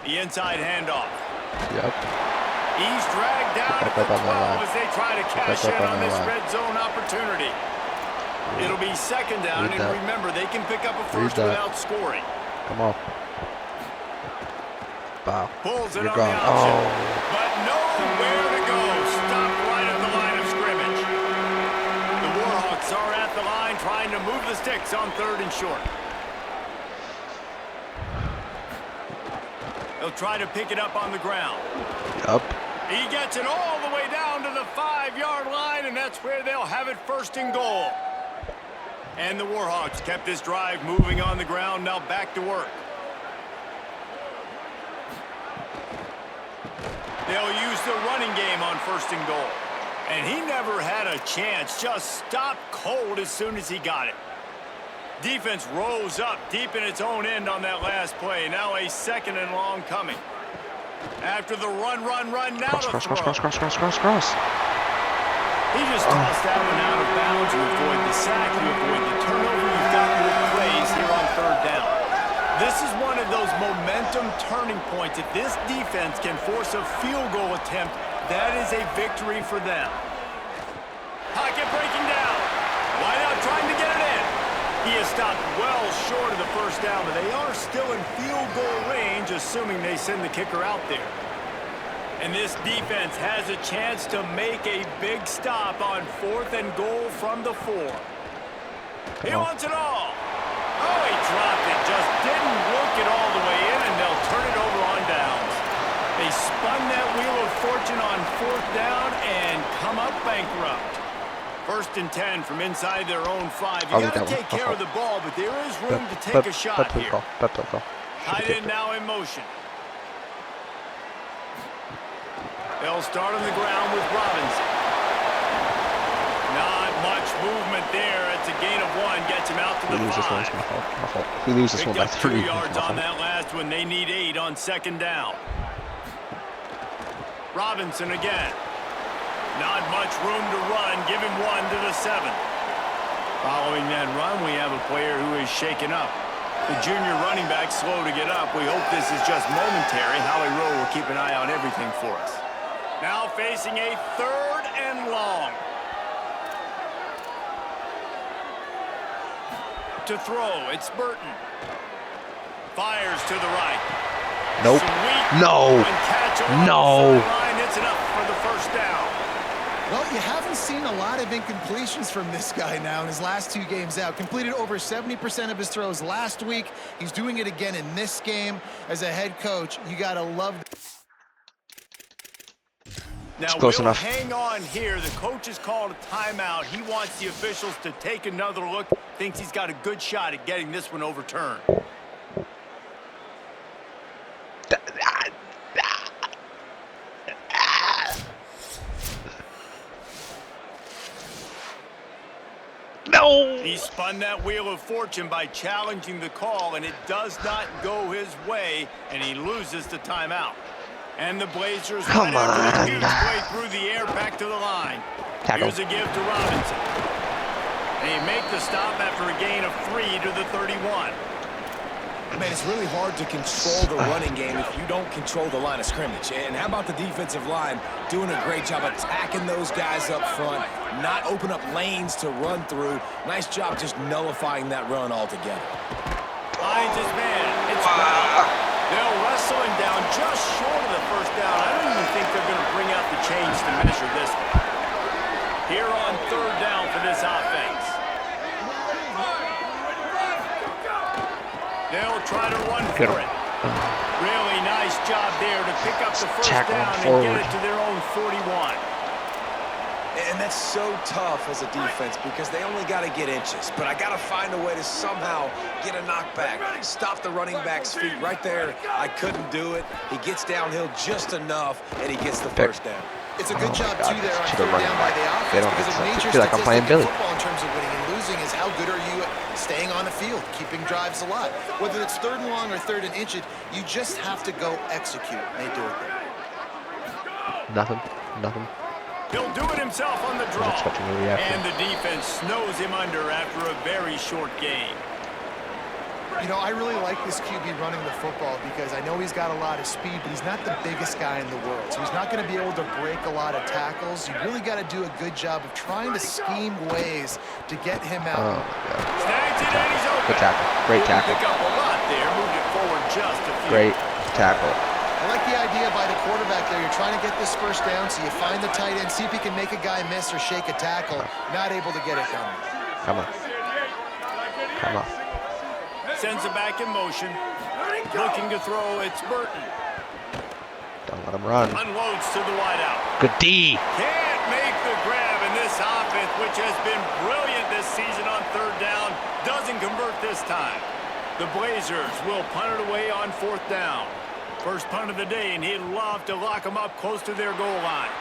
The inside handoff. Yep. He's dragged down at the 12 as they try to cash in on this red zone opportunity. It'll be second down, and remember, they can pick up a first without scoring. Come on. Wow. Pulls it on the option, but nowhere to go. Stopped right at the line of scrimmage. The Warhawks are at the line trying to move the sticks on 3rd and short. They'll try to pick it up on the ground. Yep. He gets it all the way down to the 5-yard line, and that's where they'll have it 1st and goal. And the Warhawks kept this drive moving on the ground, now back to work. They'll use the running game on 1st and goal. And he never had a chance, just stopped cold as soon as he got it. Defense rose up deep in its own end on that last play. Now a 2nd and long coming. After the run, now to throw. Cross. He just tossed that one out of bounds. You avoid the sack, you avoid the turnover. You've got your plays here on 3rd down. This is one of those momentum turning points. If this defense can force a field goal attempt, that is a victory for them. Pocket breaking down. Wideout trying to get it in. He has stopped well short of the first down, but they are still in field goal range, assuming they send the kicker out there. And this defense has a chance to make a big stop on 4th and goal from the 4. He wants it all. Oh, he dropped it. Just didn't work it all the way in, and they'll turn it over on downs. They spun that wheel of fortune on 4th down and come up bankrupt. 1st and 10 from inside their own 5. You got to take care of the ball, but there is room to take a shot here. Tight end now in motion. They'll start on the ground with Robinson. Not much movement there. It's a gain of 1. Gets him out to the 5. We lose this one by 3. 2 yards on that last one. They need 8 on 2nd down. Robinson again. Not much room to run. Give him 1 to the 7. Following that run, we have a player who is shaken up. The junior running back slow to get up. We hope this is just momentary. Howie Rowe will keep an eye on everything for us. Now facing a 3rd and long. To throw, it's Burton. Fires to the right. Nope. No. No. It's enough for the 1st down. Well, you haven't seen a lot of incompletions from this guy now in his last 2 games out. Completed over 70% of his throws last week. He's doing it again in this game. As a head coach, you got to love. Now, close enough. Hang on here. The coach has called a timeout. He wants the officials to take another look. Thinks he's got a good shot at getting this one overturned. No! He spun that wheel of fortune by challenging the call, and it does not go his way, and he loses the timeout. And the Blazers Come on. huge play through the air back to the line. Tackle. Here's a give to Robinson. They make the stop after a gain of 3 to the 31. Man, it's really hard to control the running game if you don't control the line of scrimmage. And how about the defensive line doing a great job attacking those guys up front, not open up lanes to run through. Nice job just nullifying that run altogether. Finds his man. It's Brown. They'll wrestle him down just short of the 1st down. I don't even think they're going to bring out the chains to measure this one. Here on 3rd down for this offense. They'll try to run for it. Really nice job there to pick up the 1st down and get it to their own 41. And that's so tough as a defense because they only got to get inches. But I got to find a way to somehow get a knockback, stop the running back's feet right there. I couldn't do it. He gets downhill just enough, and he gets the 1st down. It's a good job, too, there on 3rd down by the offense because a major feel like I'm playing statistic in Billy. football in terms of winning and losing is how good are you at staying on the field, keeping drives alive. Whether it's 3rd and long or 3rd and inch, you just have to go execute. They do it there. Nothing. He'll do it himself on the draw. And the defense snows him under after a very short game. You know, I really like this QB running the football because I know he's got a lot of speed, but he's not the biggest guy in the world. So he's not going to be able to break a lot of tackles. You really got to do a good job of trying to scheme ways to get him out. Oh, Snags it and he's open. good tackle. Great tackle. Pick up a lot there. Moved it forward just a few. Great tackle. I like the idea by the quarterback there. You're trying to get this 1st down, so you find the tight end, see if he can make a guy miss or shake a tackle. Not able to get it done. Come on. Sends it back in motion. Looking to throw, it's Burton. Don't let him run. Unloads to the wideout. Good D. Can't make the grab, in this offense, which has been brilliant this season on 3rd down, doesn't convert this time. The Blazers will punt it away on 4th down. First punt of the day, and he'd love to lock them up close to their goal line.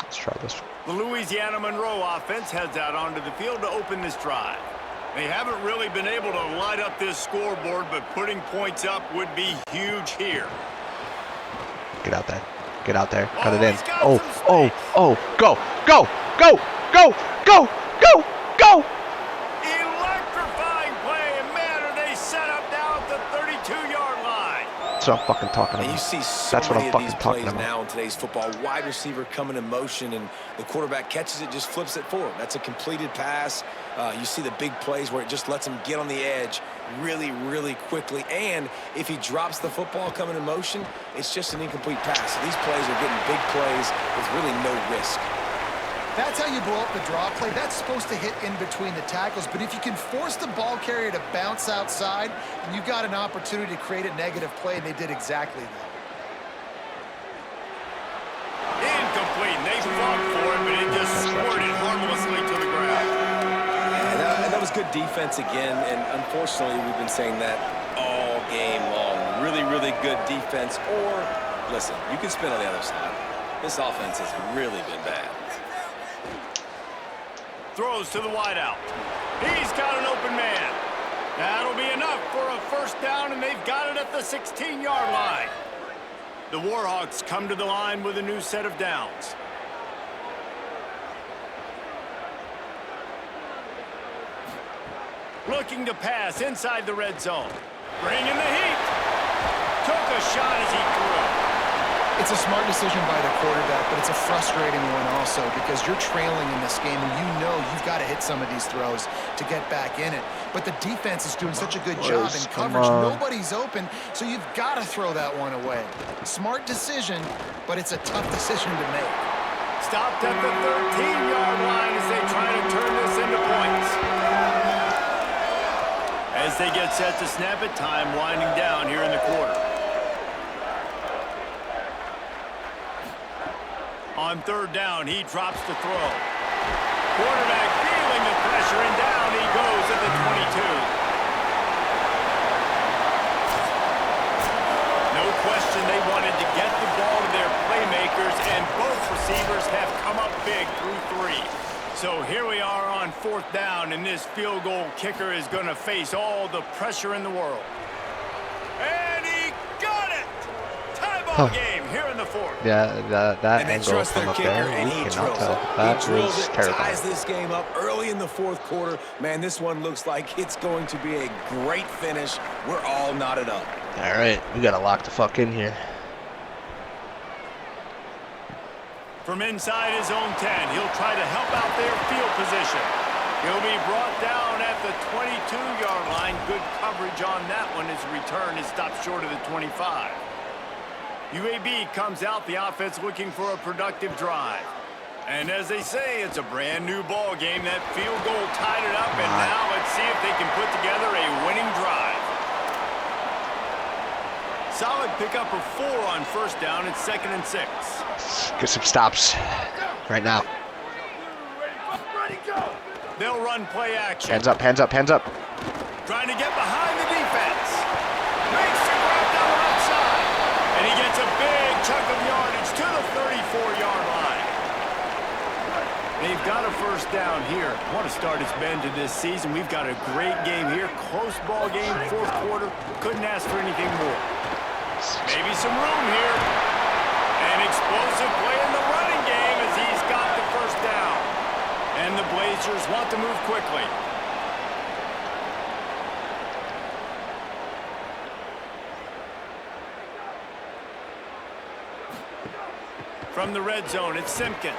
Let's try this one. The Louisiana Monroe offense heads out onto the field to open this drive. They haven't really been able to light up this scoreboard, but putting points up would be huge here. Get out there. Cut it in. Oh. Go. Electrifying play, and man, are they set up now at the 32-yard line. That's what I'm fucking talking about. And you see so That's what many I'm of these fucking plays talking about. now in today's football. Wide receiver coming in motion, and the quarterback catches it, just flips it forward. That's a completed pass. You see the big plays where it just lets him get on the edge really, really quickly. And if he drops the football coming in motion, it's just an incomplete pass. So these plays are getting big plays with really no risk. That's how you blow up the draw play. That's supposed to hit in between the tackles, but if you can force the ball carrier to bounce outside, then you've got an opportunity to create a negative play, and they did exactly that. Incomplete. They fought for it, but it just squirted harmlessly to the ground. And that was good defense again, and unfortunately, we've been saying that all game long. Really, really good defense, or, listen, you can spin on the other side. This offense has really been bad. Throws to the wideout. He's got an open man. That'll be enough for a first down, and they've got it at the 16-yard line. The Warhawks come to the line with a new set of downs. Looking to pass inside the red zone. Bringing the heat. Took a shot as he threw. It's a smart decision by the quarterback, but it's a frustrating one also because you're trailing in this game and you know you've got to hit some of these throws to get back in it. But the defense is doing such a good job in coverage. Nobody's open, so you've got to throw that one away. Smart decision, but it's a tough decision to make. Stopped at the 13-yard line as they try to turn this into points. As they get set to snap it, time winding down here in the quarter. On third down, he drops to throw. Quarterback feeling the pressure, and down he goes at the 22. No question they wanted to get the ball to their playmakers, and both receivers have come up big through 3. So here we are on fourth down, and this field goal kicker is going to face all the pressure in the world. And he got it! Tie ball game here in the fourth. Yeah, that angle from up there, you cannot tell. That was terrible. Ties this game up early in the fourth quarter. Man, this one looks like it's going to be a great finish. We're all knotted up. All right, we got to lock the fuck in here. From inside his own 10, he'll try to help out their field position. He'll be brought down at the 22-yard line. Good coverage on that one. His return is stopped short of the 25. UAB comes out, the offense looking for a productive drive. And as they say, it's a brand new ball game. That field goal tied it up, and now let's see if they can put together a winning drive. Solid pickup of 4 on first down. It's 2nd and 6. Get some stops right now. They'll run play action. Hands up, hands up, hands up. Trying to get behind the defense. Makes the grab down the right side. And he gets a big chunk of yardage to the 34-yard line. They've got a first down here. What a start it's been to this season. We've got a great game here. Close ball game, fourth quarter. Couldn't ask for anything more. Maybe some room here. An explosive play in the running game as he's got the first down. And the Blazers want to move quickly. From the red zone, it's Simpkins.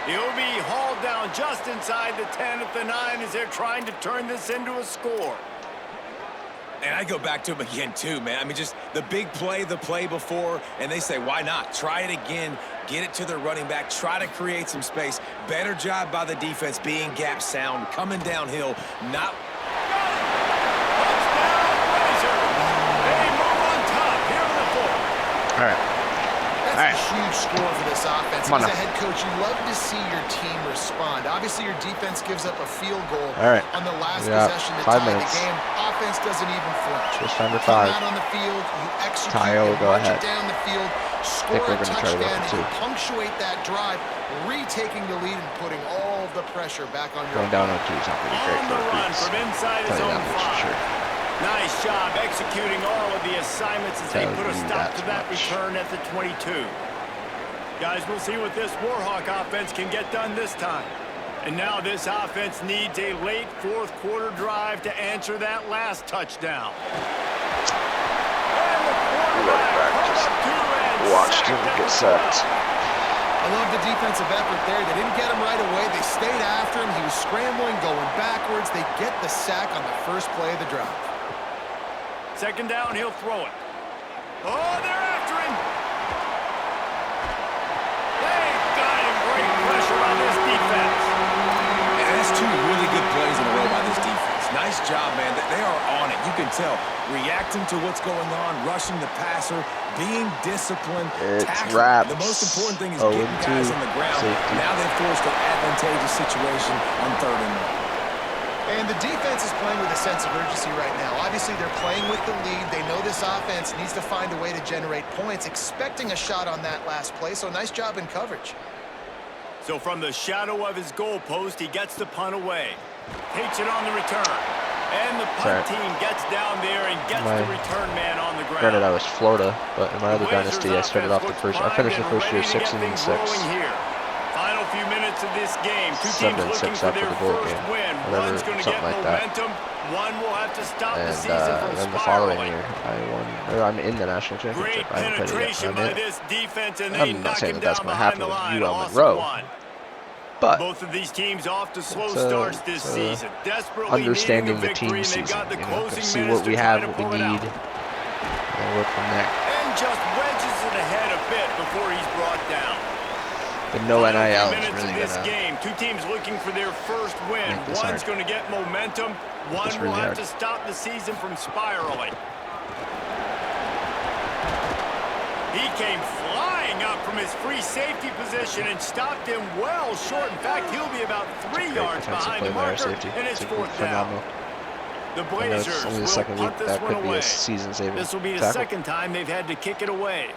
He'll be hauled down just inside the 10 at the 9 as they're trying to turn this into a score. And I go back to him again, too, man. I mean, just the big play, the play before, and they say, why not? Try it again, get it to their running back, try to create some space. Better job by the defense being gap sound, coming downhill, not... Touchdown, Blazers! They move on top here in the fourth. All right. That's a huge score for this offense. As a head coach, you love to see your team respond. Obviously, your defense gives up a field goal on the last possession to tie the game. Offense doesn't even flinch. Just under 5. Come out on the field, you execute, march it down the field, score a touchdown, and you punctuate that drive, retaking the lead and putting all of the pressure back on your going down on 2 is not going to be great on for the the run Beats. from inside his own 5. Nice job executing all of the assignments as they put a stop to that return at the 22. Guys, we'll see what this Warhawk offense can get done this time. And now this offense needs a late fourth quarter drive to answer that last touchdown. And the quarterback watched him get sacked. I love the defensive effort there. They didn't get him right away. They stayed after him. He was scrambling, going backwards. They get the sack on the first play of the drive. Second down, he'll throw it. Oh, they're after him. They got him. Great pressure on the defense. And that's two really good plays in a row by this defense. Nice job, man. They are on it. You can tell. Reacting to what's going on, rushing the passer, being disciplined, tackling. The most important thing is getting guys on the ground. Now they've forced an advantageous situation on 3rd and 1. And the defense is playing with a sense of urgency right now. Obviously, they're playing with the lead. They know this offense needs to find a way to generate points, expecting a shot on that last play, so nice job in coverage. So from the shadow of his goal post, he gets the punt away. Takes it on the return. And the punt team gets down there and gets the return man on the ground. Granted, I was Florida, but in my other dynasty, I started off the first. I finished the first year 6-6. Final few minutes of this game. Two teams looking for their first win. One's going to get momentum. One will have to stop the season from then the following year, I won. Or I'm in the national championship. Great penetration by this defense, and they I'm not knock saying him that that's down going to behind the happen with line. ULM Monroe. But both of these teams off to slow starts this season. Desperately understanding needing the team victory, season, and they've got the closing see minutes what we to have, try what to we pull it need, out. and work from there. And just wedges it ahead a bit before he's brought down. But no NIL is minutes really of this gonna game. Two teams looking for their first win. One's going to get momentum. One will have to stop the season from spiraling. He came flying up from his free safety position and stopped him well short. In fact, he'll be about 3 yards behind the marker, and it's 4th down. The Blazers will punt this one away. This will be the second time they've had to kick it away.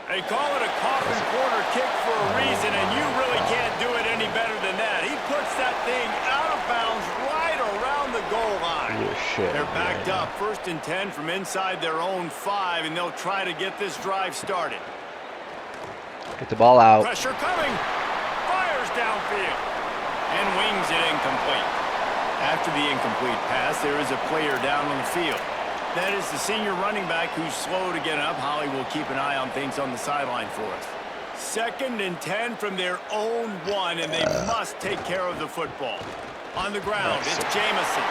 They call it a coffin corner kick for a reason, and you really can't do it any better than that. He puts that thing out of bounds right around the goal line. They're backed up 1st and 10 from inside their own 5, and they'll try to get this drive started. Get the ball out. Pressure coming. Fires downfield. And wings it incomplete. After the incomplete pass, there is a player down on the field. That is the senior running back who's slow to get up. Holly will keep an eye on things on the sideline for us. 2nd and 10 from their own 1, and they must take care of the football. On the ground, it's Jamison.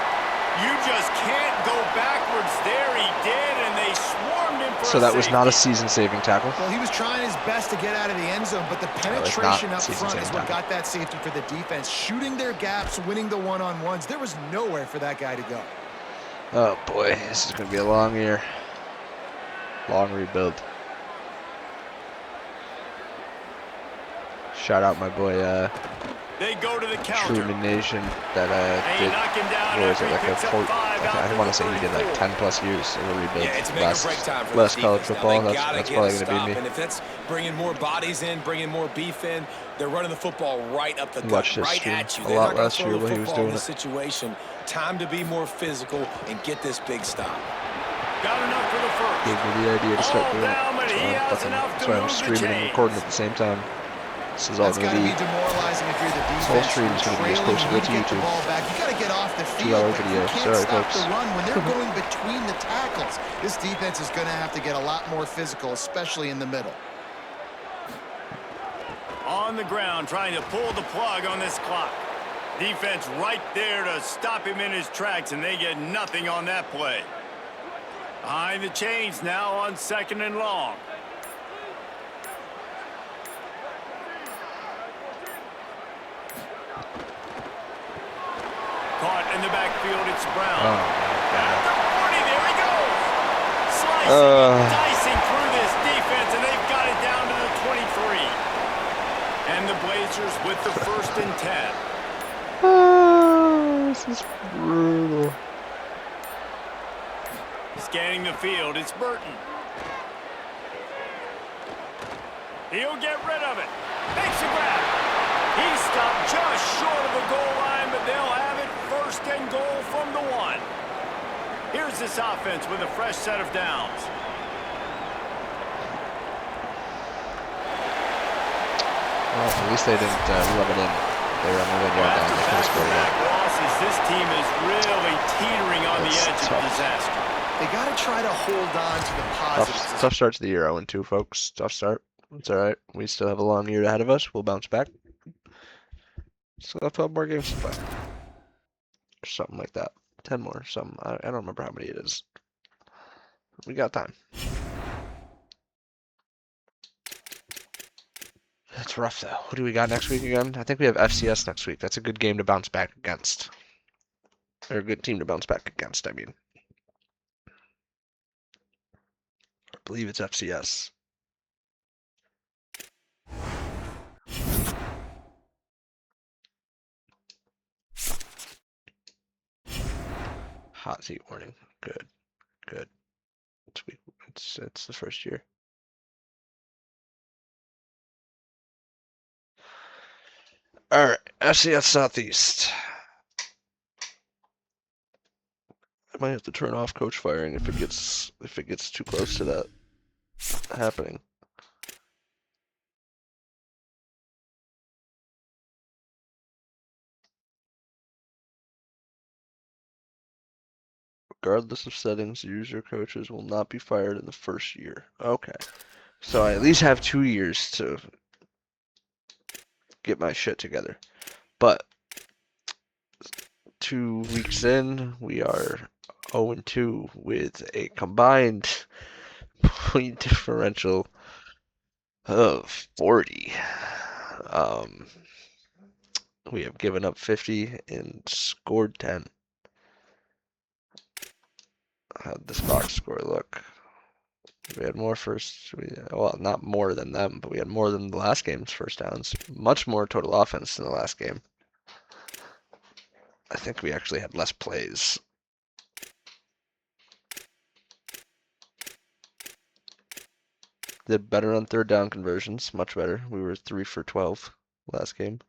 You just can't go backwards there. He did, and they swarmed him for So that was not a season-saving tackle? Well, he was trying his best to get out of the end zone, but the penetration up front is what got that safety for the defense. Shooting their gaps, winning the one-on-ones. There was nowhere for that guy to go. Oh boy, this is going to be a long year. Long rebuild. Shout out my boy, they go to the counter. Truman Nation that did, what was it, like I want to say he did like 10+ years of a rebuild. Yeah, it's a make or break time for less college football. That's probably going to be me. And if that's bringing more bodies in, bringing more beef in, they're running the football right up the gut, right at you. A lot last year when he was doing it. Situation. Time to be more physical and get this big stop. Got enough for the first. Gave me the idea to start doing it. That's why I'm streaming and recording at the same time. This is all going to be demoralizing if you're the defense. Whole stream is going to be exclusive to YouTube. You got to get off the field. 2-hour video. Sorry, folks. The run when they're going between the tackles. This defense is going to have to get a lot more physical, especially in the middle. On the ground, trying to pull the plug on this clock. Defense right there to stop him in his tracks, and they get nothing on that play. Behind the chains now on 2nd and long. Caught in the backfield, it's Brown. Oh, at the 40, there he goes. Slicing and dicing through this defense, and they've got it down to the 23. And the Blazers with the 1st and 10. Oh, this is brutal. Scanning the field, it's Burton. He'll get rid of it. Makes a grab. He stopped just short of the goal line, but they'll have it 1st and goal from the 1. Here's this offense with a fresh set of downs. Well, at least they didn't rub it in. They were on the way down. They could have scored it. Losses, this team is really teetering on the edge of disaster. They got to try to hold on to the positives. Tough start to the year, 0-2, folks. Tough start. It's all right. We still have a long year ahead of us. We'll bounce back. Still have 12 more games to play. Or something like that. 10 more. Something. I don't remember how many it is. We got time. It's rough, though. Who do we got next week again? I think we have FCS next week. That's a good game to bounce back against. Or a good team to bounce back against, I mean. I believe it's FCS. Hot seat warning. Good. Good. It's the first year. Alright, FCS Southeast. I might have to turn off coach firing if it gets too close to that happening. Regardless of settings, user coaches will not be fired in the first year. Okay. So I at least have 2 years to get my shit together. But 2 weeks in, we are 0-2 with a combined point differential of 40. We have given up 50 and scored 10. How'd this box score look? We had more well, not more than them, but we had more than the last game's first downs. Much more total offense than the last game. I think we actually had less plays. Did better on third down conversions, much better. We were 3 for 12 last game.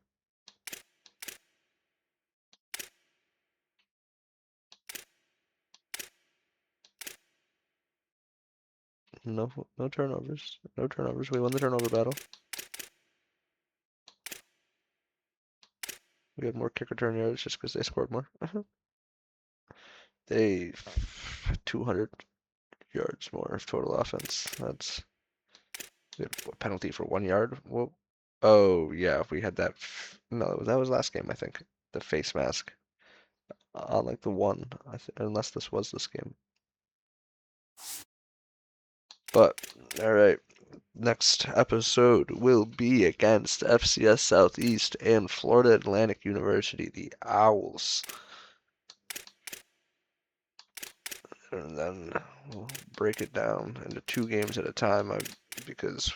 No turnovers. No turnovers. We won the turnover battle. We had more kick return yards just because they scored more. They 200 yards more of total offense. That's we had a penalty for 1 yard. Whoa. Oh yeah, we had that. No, that was last game, I think. The face mask on like the one, unless this was this game. But all right, next episode will be against FCS Southeast and Florida Atlantic University, the Owls. And then we'll break it down into 2 games at a time because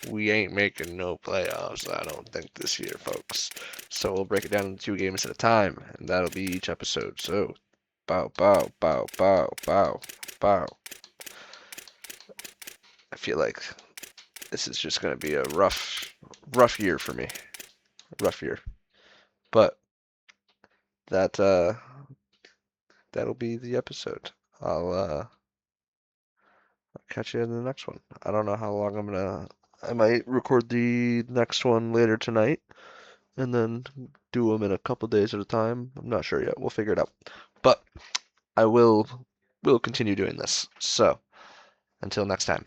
we ain't making no playoffs, I don't think, this year, folks. So we'll break it down into 2 games at a time, and that'll be each episode. So, bow, bow, bow, bow, bow, bow. I feel like this is just going to be a rough year for me. Rough year. But that'll be the episode. I'll catch you in the next one. I don't know how long I might record the next one later tonight and then do them in a couple days at a time. I'm not sure yet. We'll figure it out. But I will continue doing this. So, until next time.